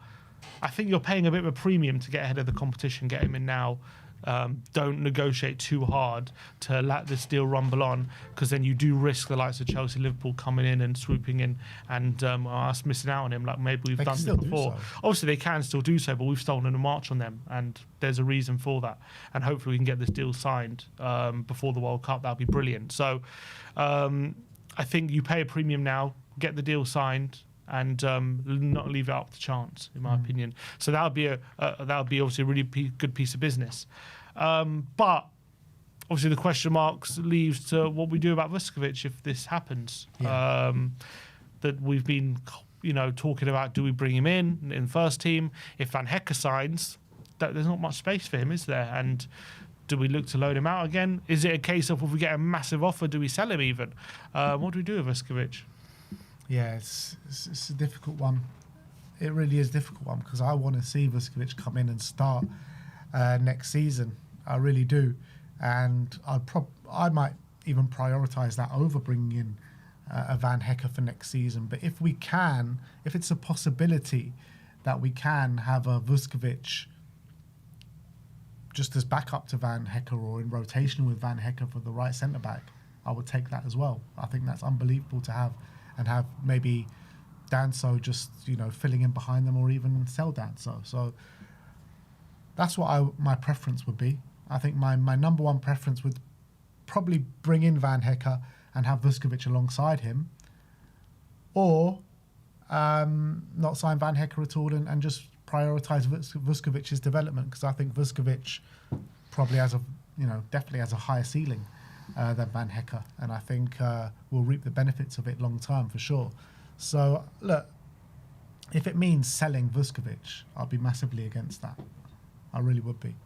I think you're paying a bit of a premium to get ahead of the competition, get him in now. Don't negotiate too hard to let this deal rumble on, because then you do risk the likes of Chelsea, Liverpool coming in and swooping in and us missing out on him, like maybe we've done before. Obviously, they can still do so, but we've stolen a march on them, and there's a reason for that. And hopefully, we can get this deal signed before the World Cup. That'd be brilliant. So, I think you pay a premium now, get the deal signed, and not leave it up to chance, in my opinion. So that would be obviously a really good piece of business. But obviously the question marks leaves to what we do about Vuskovic if this happens. Yeah. That we've been talking about, do we bring him in first team? If Van Hecke signs, there's not much space for him, is there? And do we look to loan him out again? Is it a case of if we get a massive offer, do we sell him even? What do we do with Vuskovic? Yeah, it's a difficult one. It really is a difficult one, because I want to see Vuskovic come in and start next season. I really do, and I might even prioritise that over bringing in a Van Hecke for next season. But if it's a possibility that we can have a Vuskovic just as backup to Van Hecke or in rotation with Van Hecke for the right centre back, I would take that as well. I think that's unbelievable to have. And have maybe Danso just, filling in behind them, or even sell Danso. So that's what my preference would be. I think my number one preference would probably bring in Van Hecke and have Vuskovic alongside him, or not sign Van Hecke at all and just prioritise Vuskovic's development, because I think Vuskovic probably definitely has a higher ceiling than Van Hecke, and I think we'll reap the benefits of it long term for sure. So look, if it means selling Vuskovic, I'll be massively against that. I really would be.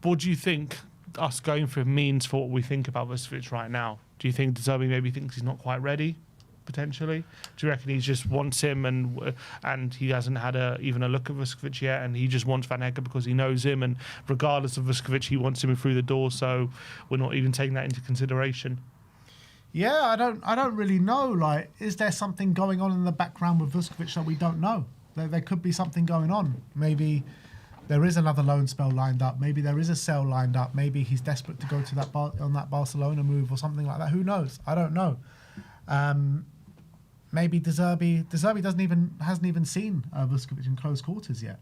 What do you think us going for him means for what we think about Vuskovic right now? Do you think De Zerbi maybe thinks he's not quite ready? Potentially, do you reckon he just wants him and he hasn't had even a look at Vuskovic yet, and he just wants Van Hecke because he knows him, and regardless of Vuskovic, he wants him through the door, so we're not even taking that into consideration? Yeah, I don't really know. Like, is there something going on in the background with Vuskovic that we don't know? There could be something going on. Maybe there is another loan spell lined up. Maybe there is a sale lined up. Maybe he's desperate to go to that on that Barcelona move or something like that. Who knows? I don't know. Maybe De Zerbi hasn't even seen Vuskovic in close quarters yet.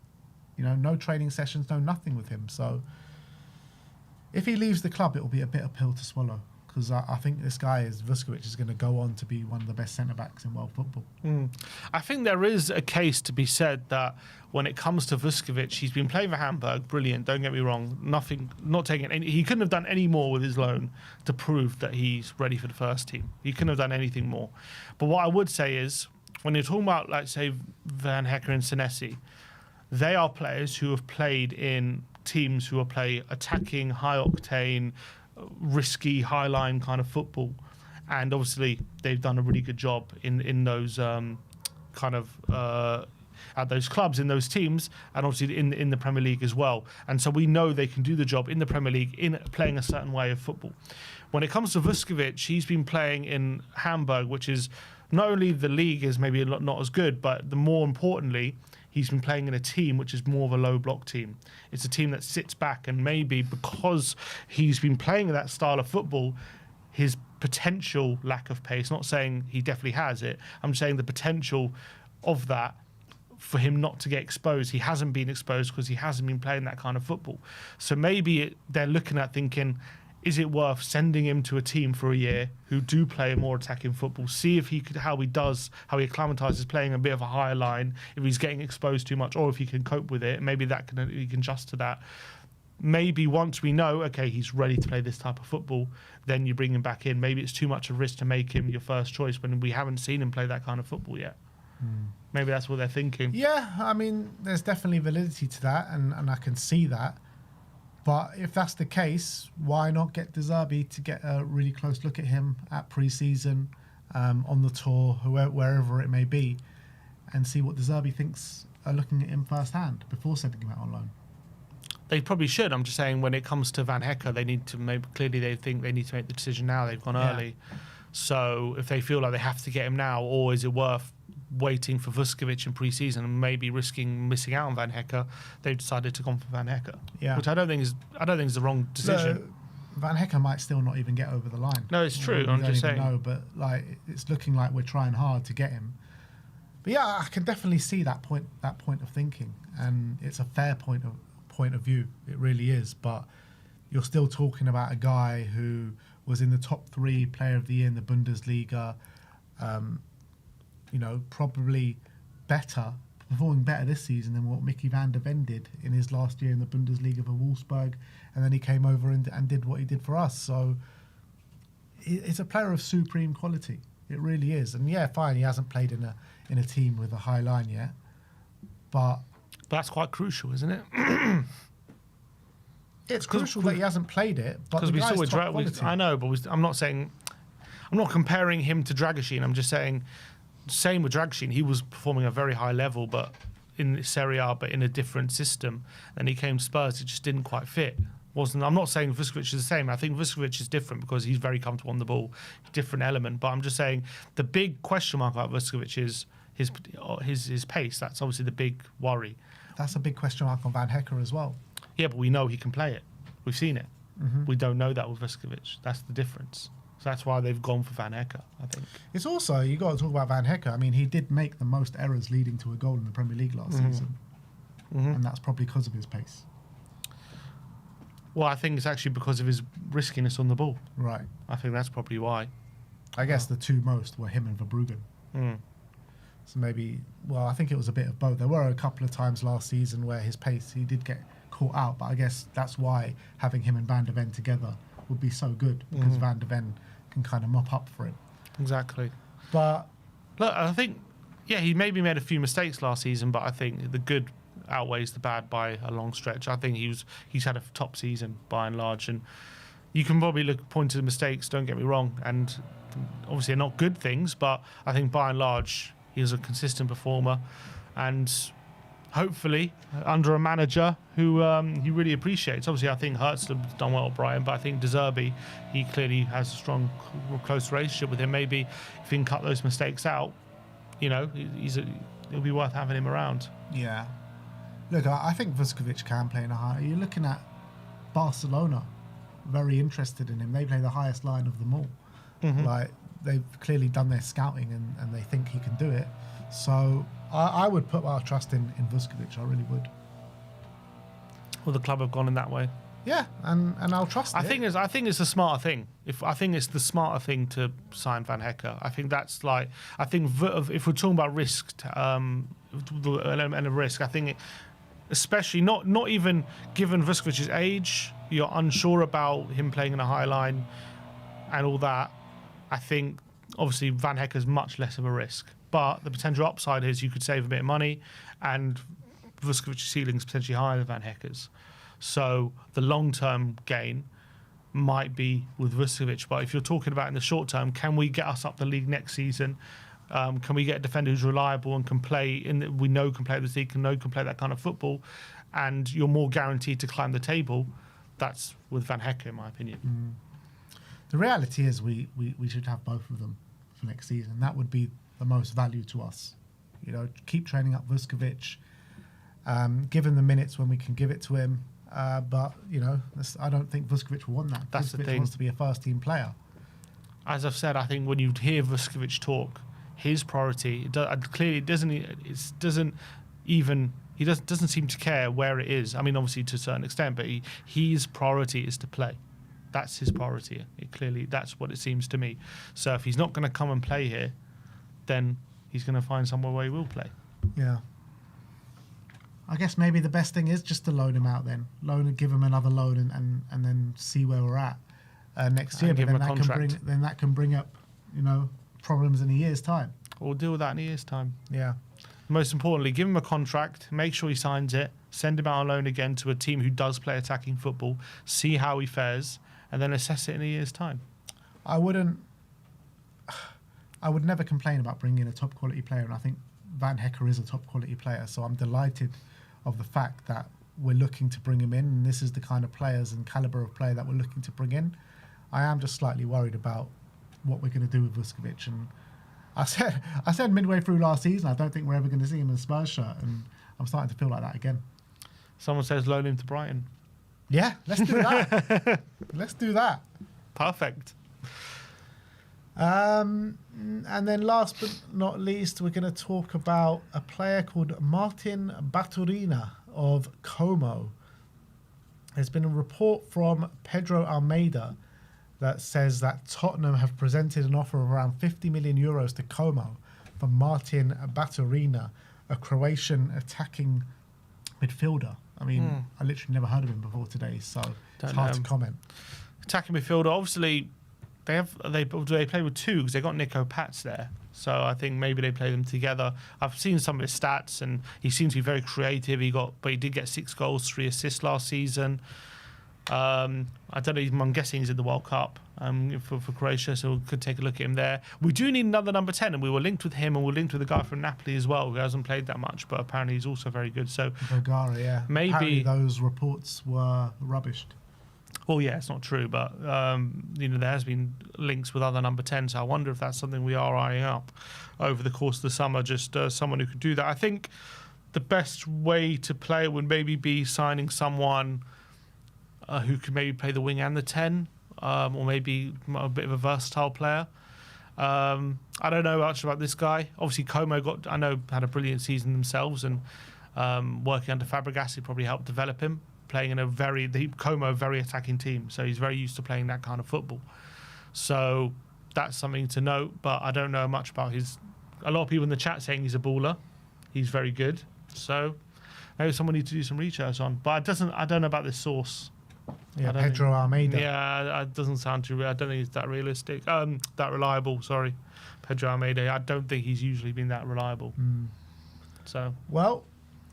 no training sessions, no nothing with him. So if he leaves the club, it will be a bitter pill to swallow, because I think this guy, Vuskovic, is going to go on to be one of the best centre-backs in world football. I think there is a case to be said that when it comes to Vuskovic, he's been playing for Hamburg, brilliant, don't get me wrong, not taking any, he couldn't have done any more with his loan to prove that he's ready for the first team. He couldn't have done anything more. But what I would say is, when you're talking about, like, say, Van Hecker and Senesi, they are players who have played in teams who will play attacking, high-octane, risky, high-line kind of football. And obviously, they've done a really good job in those at those clubs, in those teams, and obviously in the Premier League as well. And so we know they can do the job in the Premier League in playing a certain way of football. When it comes to Vuskovic, he's been playing in Hamburg, which is not only the league is maybe not as good, but the more importantly, he's been playing in a team which is more of a low block team. It's a team that sits back, and maybe because he's been playing that style of football, his potential lack of pace, not saying he definitely has it, I'm saying the potential of that for him not to get exposed. He hasn't been exposed because he hasn't been playing that kind of football. So maybe they're looking at thinking, is it worth sending him to a team for a year who do play a more attacking football, see if how he acclimatizes playing a bit of a higher line, if he's getting exposed too much, or if he can cope with it. Maybe he can adjust to that. Maybe once we know, okay, he's ready to play this type of football, then you bring him back in. Maybe it's too much of a risk to make him your first choice when we haven't seen him play that kind of football yet. Maybe that's what they're thinking. Yeah, I mean, there's definitely validity to that, and I can see that. But if that's the case, why not get De Zerbi to get a really close look at him at pre-season, on the tour, wherever it may be, and see what De Zerbi thinks looking at him firsthand before sending him out on loan? They probably should. I'm just saying, when it comes to Van Hecker, they need to clearly they think they need to make the decision now. They've gone early. So if they feel like they have to get him now, or is it worth waiting for Vuskovic in pre-season and maybe risking missing out on Van Hecker, they've decided to go for Van Hecker. Yeah. Which I don't think is the wrong decision. No, Van Hecker might still not even get over the line. No, it's true. I'm just saying. No, but like, it's looking like we're trying hard to get him. But yeah, I can definitely see that point of thinking, and it's a fair point of view. It really is. But you're still talking about a guy who was in the top 3 player of the year in the Bundesliga. Probably performing better this season than what Mickey van der Ven did in his last year in the Bundesliga for Wolfsburg, and then he came over and did what he did for us. So it's a player of supreme quality. It really is. And yeah, fine, he hasn't played in a team with a high line yet, but that's quite crucial, isn't it? It's crucial that he hasn't played it, but because we saw it. I know, but I'm not comparing him to Dragusin. I'm just saying, same with Dragusin. He was performing at a very high level, but in Serie A, but in a different system. And he came to Spurs, it just didn't quite fit. I'm not saying Vuskovic is the same. I think Vuskovic is different because he's very comfortable on the ball, different element. But I'm just saying the big question mark about Vuskovic is his pace. That's obviously the big worry. That's a big question mark on Van Hecker as well. Yeah, but we know he can play it. We've seen it. Mm-hmm. We don't know that with Vuskovic. That's the difference. So that's why they've gone for Van Hecker, I think. It's also, you got to talk about Van Hecker. I mean, he did make the most errors leading to a goal in the Premier League last season. Mm-hmm. And that's probably because of his pace. Well, I think it's actually because of his riskiness on the ball. Right. I think that's probably why. I guess the two most were him and Verbruggen. Mm. So maybe, I think it was a bit of both. There were a couple of times last season where his pace, he did get caught out, but I guess that's why having him and Van der Ven together would be so good, because Van der Ven can kind of mop up for him. Exactly. But look, I think, he maybe made a few mistakes last season, but I think the good outweighs the bad by a long stretch. I think he's had a top season by and large, and you can probably point to the mistakes, don't get me wrong, and obviously they're not good things, but I think by and large he is a consistent performer, and hopefully under a manager who he really appreciates. Obviously I think Hertz has done well at Brighton, but I think De Zerbi, he clearly has a strong, close relationship with him. Maybe if he can cut those mistakes out, it'll be worth having him around. Yeah. Look, I think Vuskovic can play in a high. You're looking at Barcelona, very interested in him. They play the highest line of them all. Mm-hmm. Like, they've clearly done their scouting and they think he can do it. So I would put our trust in Vuskovic. I really would. Well, the club have gone in that way. Yeah, and I'll trust it. I think it's a smarter thing. I think it's the smarter thing to sign Van Hecker. I think that's like, if we're talking about risk, an element of risk, I think especially not even given Vuckovic's age, you're unsure about him playing in a high line and all that. I think obviously Van Hecker's much less of a risk, but the potential upside is you could save a bit of money, and Vuckovic's ceiling is potentially higher than Van Hecker's. So the long-term gain might be with Vuckovic. But if you're talking about in the short term, can we get us up the league next season? Can we get a defender who's reliable and can play we know can play this league, can play that kind of football, and you're more guaranteed to climb the table? That's with Van Hecker, in my opinion. The reality is we should have both of them for next season. That would be the most value to us. You know, keep training up Vuckovic, give him the minutes when we can give it to him. But, you know, I don't think Vuckovic will want that. That's the Vuckovic thing. wants to be a first-team player. As I've said, I think when you hear Vuckovic talk, his priority clearly doesn't seem to care where it is. I mean, obviously to a certain extent, but his priority is to play. That's his priority. That's what it seems to me. So if he's not going to come and play here, then he's going to find somewhere where he will play. Yeah. I guess maybe the best thing is just to loan him out then. Give him another loan and then see where we're at next year. Give But him a contract. then that can bring up, you know, problems in a year's time. We'll deal with that in a year's time. Yeah. Most importantly, give him a contract, make sure he signs it, send him out on loan again to a team who does play attacking football, see how he fares, and then assess it in a year's time. I would never complain about bringing in a top quality player, and I think Van Hecker is a top quality player, so I'm delighted of the fact that we're looking to bring him in, and this is the kind of players and caliber of player that we're looking to bring in. I am just slightly worried about what we're going to do with Vuckovic, and I said midway through last season I don't think we're ever going to see him in a Spurs shirt, and I'm starting to feel like that again. Someone says loan him to Brighton. Yeah, let's do that. Let's do that. Perfect. And then last but not least, we're going to talk about a player called Martin Baturina of Como. There's been a report from Pedro Almeida that says that Tottenham have presented an offer of around 50 million euros to Como for Martin Baturina, a Croatian attacking midfielder. I mean, I literally never heard of him before today, so it's hard to comment. Attacking midfielder, obviously, they play with two because they got Nico Pats there. So I think maybe they play them together. I've seen some of his stats, and he seems to be very creative. But he did get 6 goals, 3 assists last season. I don't know. I'm guessing he's in the World Cup for Croatia, so we could take a look at him there. We do need another number 10, and we were linked with him, and we're linked with a guy from Napoli as well who hasn't played that much, but apparently he's also very good. So Vergara, yeah. Maybe apparently those reports were rubbished. Well, yeah, it's not true, but there has been links with other number 10s. So I wonder if that's something we are eyeing up over the course of the summer. Just someone who could do that. I think the best way to play would maybe be signing someone who could maybe play the wing and the 10, or maybe a bit of a versatile player. I don't know much about this guy. Obviously, Como had a brilliant season themselves, and working under Fabregas probably helped develop him. Playing in Como, very attacking team, so he's very used to playing that kind of football. So that's something to note, but I don't know much about his. A lot of people in the chat saying he's a baller. He's very good. So maybe someone needs to do some research on. But I don't know about this source. Yeah, Pedro Almeida. Yeah, it doesn't sound too real. I don't think it's that realistic. That reliable. Sorry, Pedro Almeida. I don't think he's usually been that reliable. So well.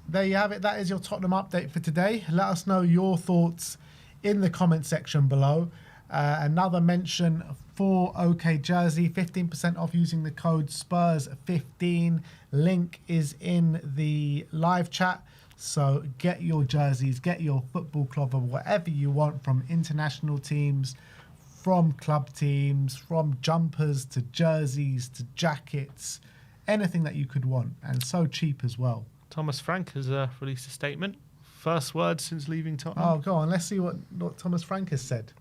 There you have it. That is your Tottenham update for today. Let us know your thoughts in the comment section below. Another mention for OK Jersey, 15% off using the code SPURS15. Link is in the live chat. So get your jerseys, get your football club, or whatever you want from international teams, from club teams, from jumpers to jerseys to jackets, anything that you could want, and so cheap as well. Thomas Frank has released a statement. First word since leaving Tottenham. Oh, go on. Let's see what Thomas Frank has said.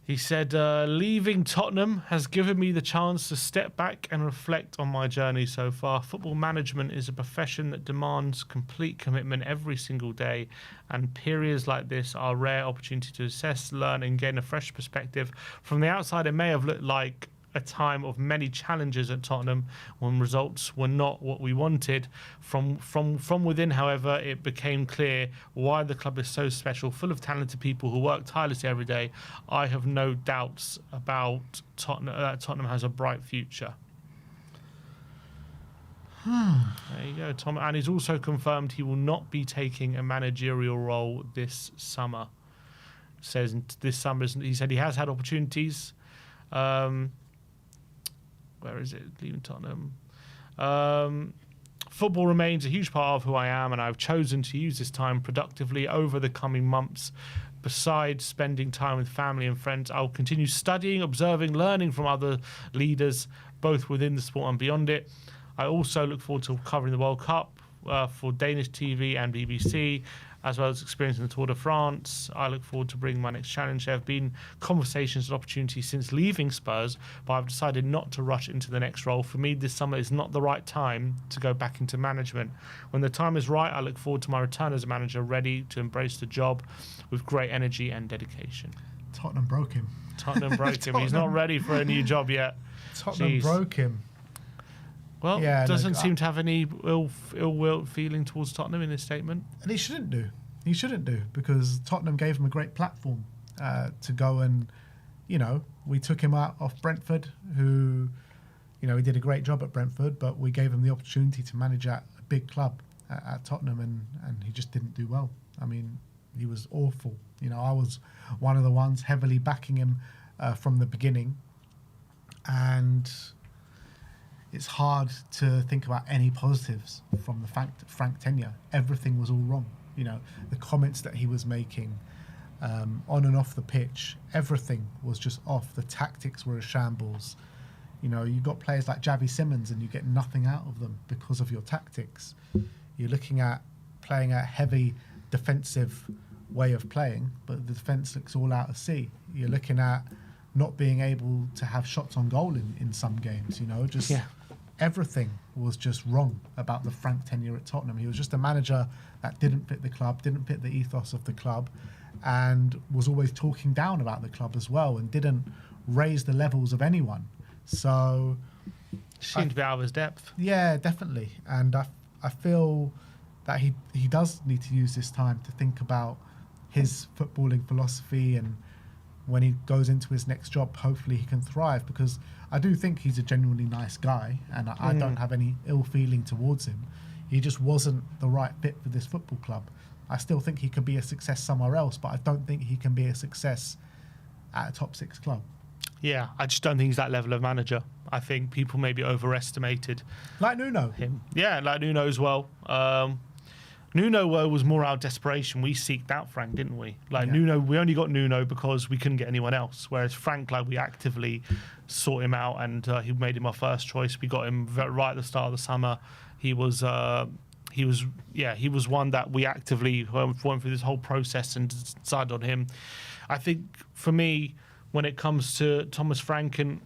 He said, leaving Tottenham has given me the chance to step back and reflect on my journey so far. Football management is a profession that demands complete commitment every single day, and periods like this are a rare opportunity to assess, learn, and gain a fresh perspective. From the outside, it may have looked like a time of many challenges at Tottenham when results were not what we wanted. From within, however, it became clear why the club is so special, full of talented people who work tirelessly every day. I have no doubts about Tottenham, that Tottenham has a bright future. There you go, Tom. And he's also confirmed he will not be taking a managerial role this summer. Says this summer, he said he has had opportunities. Where is it? Leaving Tottenham. Football remains a huge part of who I am, and I've chosen to use this time productively over the coming months. Besides spending time with family and friends, I'll continue studying, observing, learning from other leaders, both within the sport and beyond it. I also look forward to covering the World Cup for Danish TV and BBC, as well as experiencing the Tour de France. I look forward to bringing my next challenge. There have been conversations and opportunities since leaving Spurs, but I've decided not to rush into the next role. For me, this summer is not the right time to go back into management. When the time is right, I look forward to my return as a manager, ready to embrace the job with great energy and dedication. Tottenham broke him. Tottenham broke him. He's not ready for a new job yet. Tottenham broke him. Well, yeah, doesn't seem to have any ill-will feeling towards Tottenham in his statement. And he shouldn't do. He shouldn't do, because Tottenham gave him a great platform to go and, we took him out off Brentford, who, he did a great job at Brentford, but we gave him the opportunity to manage at a big club at Tottenham, and he just didn't do well. I mean, he was awful. I was one of the ones heavily backing him from the beginning, and it's hard to think about any positives from the Frank tenure. Everything was all wrong. The comments that he was making on and off the pitch, everything was just off. The tactics were a shambles. You got players like Javi Simmons and you get nothing out of them because of your tactics. You're looking at playing a heavy defensive way of playing, but the defence looks all out of sea. You're looking at not being able to have shots on goal in some games, Everything was just wrong about the Frank tenure at Tottenham. He was just a manager that didn't fit the club, didn't fit the ethos of the club, and was always talking down about the club as well, and didn't raise the levels of anyone. So seemed to be out of his depth. Yeah, definitely. And I feel that he does need to use this time to think about his footballing philosophy, and when he goes into his next job, hopefully he can thrive, because I do think he's a genuinely nice guy, and I don't have any ill feeling towards him. He just wasn't the right fit for this football club. I still think he could be a success somewhere else, but I don't think he can be a success at a top 6 club. Yeah, I just don't think he's that level of manager. I think people maybe overestimated like Nuno. Him. Yeah, like Nuno as well. Nuno was more out of desperation. We seeked out Frank, didn't we? Nuno, we only got Nuno because we couldn't get anyone else. Whereas Frank, we actively sought him out, and he made him our first choice. We got him right at the start of the summer. He was one that we actively went through this whole process and decided on him. I think for me, when it comes to Thomas Frank, and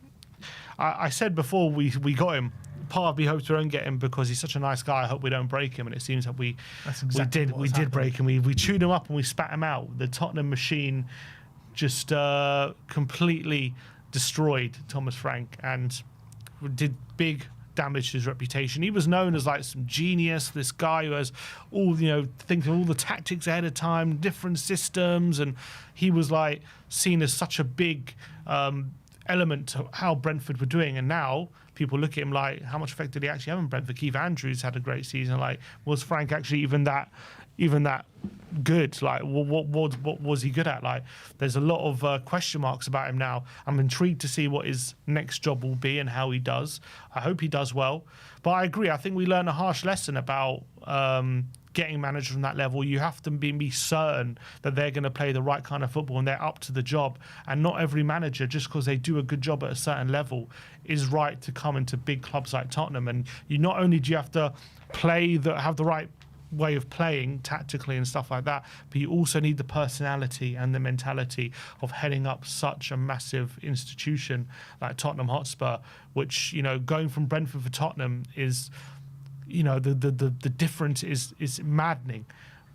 I said before we got him, part of me hopes we don't get him because he's such a nice guy. I hope we don't break him, and it seems that we did break him. We chewed him up and we spat him out. The Tottenham machine just completely destroyed Thomas Frank and did big damage to his reputation. He was known as some genius, this guy who has all, thinking of all the tactics ahead of time, different systems, and he was seen as such a big element to how Brentford were doing. And now people look at him how much effect did he actually have on Brentford? Keith Andrews had a great season. Was Frank actually even that good? What was he good at? There's a lot of question marks about him now. I'm intrigued to see what his next job will be and how he does. I hope he does well. But I agree. I think we learned a harsh lesson about getting managers from that level. You have to be certain that they're going to play the right kind of football and they're up to the job. And not every manager, just because they do a good job at a certain level, is right to come into big clubs like Tottenham. And not only do you have to have the right way of playing tactically and stuff like that, but you also need the personality and the mentality of heading up such a massive institution like Tottenham Hotspur, which, you know, going from Brentford for Tottenham is, you know, the difference is maddening.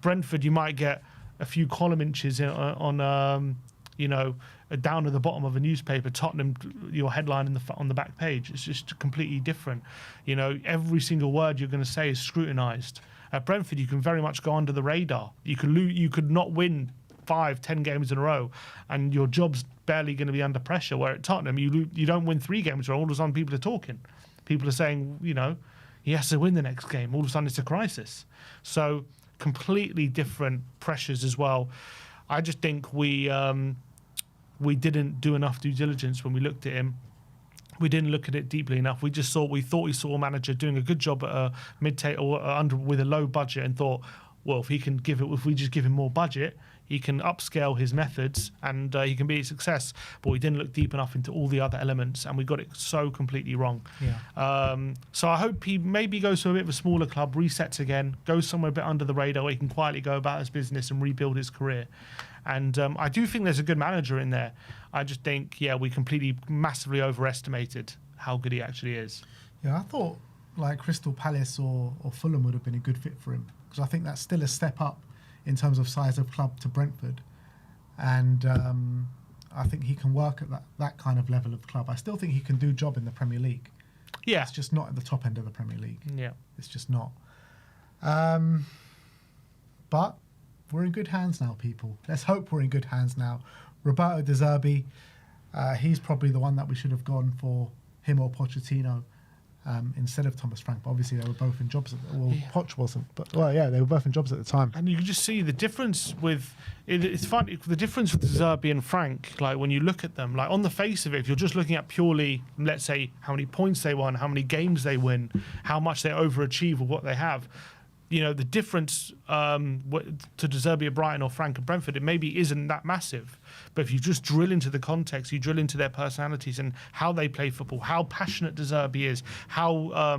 Brentford, you might get a few column inches on you know, down at the bottom of a newspaper. Tottenham, your headline on the back page. It's just completely different. You know, every single word you're going to say is scrutinised. At Brentford, you can very much go under the radar. You could not win 5-10 games in a row, and your job's barely going to be under pressure. Where at Tottenham, you don't win 3 games in a row, all of a sudden people are talking. People are saying, you know, he has to win the next game. All of a sudden it's a crisis. So completely different pressures as well. I just think we didn't do enough due diligence when we looked at him. We didn't look at it deeply enough. We thought we saw a manager doing a good job at a mid-table or under with a low budget, and thought, well, if we just give him more budget, he can upscale his methods and he can be a success. But we didn't look deep enough into all the other elements, and we got it so completely wrong. Yeah. So I hope he maybe goes to a bit of a smaller club, resets again, goes somewhere a bit under the radar where he can quietly go about his business and rebuild his career. And I do think there's a good manager in there. I just think, yeah, we completely massively overestimated how good he actually is. Yeah, I thought like Crystal Palace or Fulham would have been a good fit for him, because I think that's still a step up in terms of size of club to Brentford. And I think he can work at that kind of level of club. I still think he can do a job in the Premier League. Yeah. It's just not at the top end of the Premier League. Yeah. It's just not. But we're in good hands now, people. Let's hope we're in good hands now. Roberto De Zerbi, he's probably the one that we should have gone for, him or Pochettino, instead of Thomas Frank. But obviously, they were both in jobs. Poch wasn't. But, well, yeah, they were both in jobs at the time. And you can just see the difference with... It's funny, the difference with De Zerbi and Frank, like when you look at them, like on the face of it, if you're just looking at purely, let's say, how many points they won, how many games they win, how much they overachieve with what they have, you know, the difference to De Zerbi at Brighton or Frank at Brentford, it maybe isn't that massive. But if you just drill into the context, you drill into their personalities and how they play football, how passionate De Zerbi is, how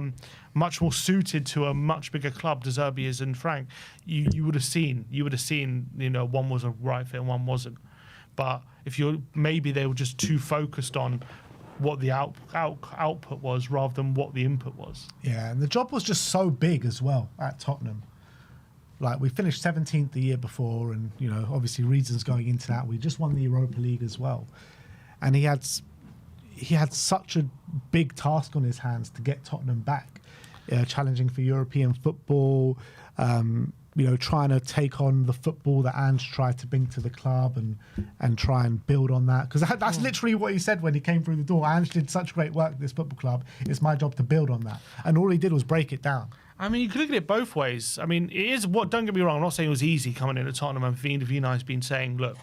much more suited to a much bigger club De Zerbi is than Frank, you would have seen, you know, one was a right fit and one wasn't. But if maybe they were just too focused on what the output was rather than what the input was. Yeah, and the job was just so big as well at Tottenham. Like, we finished 17th the year before, and, you know, obviously reasons going into that. We just won the Europa League as well. And he had such a big task on his hands to get Tottenham back, challenging for European football, you know, trying to take on the football that Ange tried to bring to the club and try and build on that. Because that's literally what he said when he came through the door. Ange did such great work at this football club. It's my job to build on that. And all he did was break it down. I mean, you could look at it both ways. I mean, it is what. Don't get me wrong. I'm not saying it was easy coming in at Tottenham. And Vinay's been saying, look,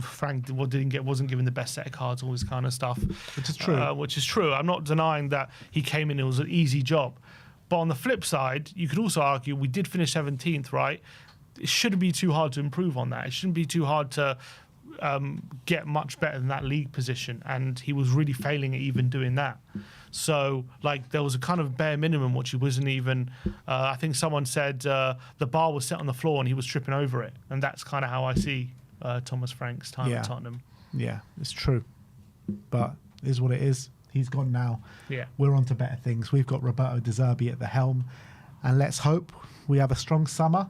Frank wasn't given the best set of cards, all this kind of stuff. Which is true. Which is true. I'm not denying that he came in, it was an easy job. But on the flip side, you could also argue we did finish 17th, right? It shouldn't be too hard to improve on that. It shouldn't be too hard to get much better than that league position. And he was really failing at even doing that. So, like, there was a kind of bare minimum, which he wasn't even... I think someone said the bar was set on the floor and he was tripping over it. And that's kind of how I see Thomas Frank's time at Tottenham. Yeah, it's true. But it is what it is. He's gone now. Yeah. We're on to better things. We've got Roberto De Zerbi at the helm. And let's hope we have a strong summer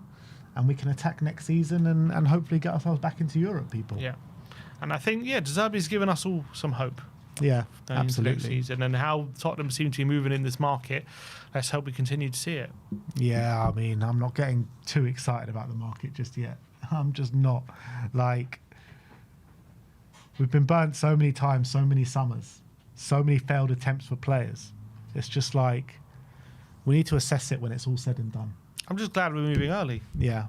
and we can attack next season and hopefully get ourselves back into Europe, people. Yeah. And I think, De Zerbi's given us all some hope. Yeah, Into absolutely. next season. And how Tottenham seem to be moving in this market, let's hope we continue to see it. Yeah, I mean, I'm not getting too excited about the market just yet. I'm just not. Like, we've been burnt so many times, so many summers, so many failed attempts for players. It's just like, we need to assess it when it's all said and done. I'm just glad we're moving early. Yeah.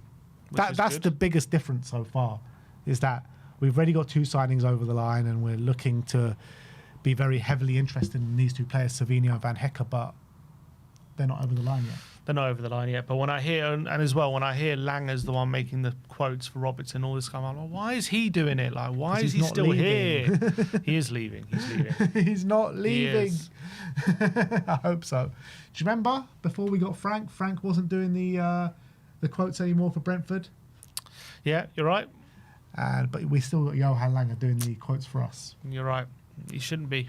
That's the biggest difference so far, is that we've already got 2 signings over the line and we're looking to be very heavily interested in these 2 players, Savinho and Van Hecke, but they're not over the line yet. They're not over the line yet. But when I hear, and as well, when I hear Lang as the one making the quotes for Robertson, all this kind of, like, why is he doing it? Like, why is he still here? He is leaving. He's leaving. He's not leaving. He is. I hope so. Do you remember before we got Frank? Frank wasn't doing the the quotes anymore for Brentford. Yeah, you're right. But we still got Johan Langer doing the quotes for us. You're right. He shouldn't be.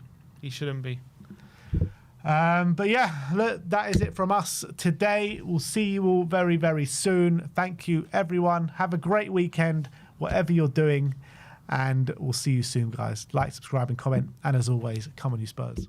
But yeah, look, that is it from us today. We'll see you all very, very soon. Thank you, everyone. Have a great weekend, whatever you're doing. And we'll see you soon, guys. Like, subscribe, and comment. And as always, come on, you Spurs.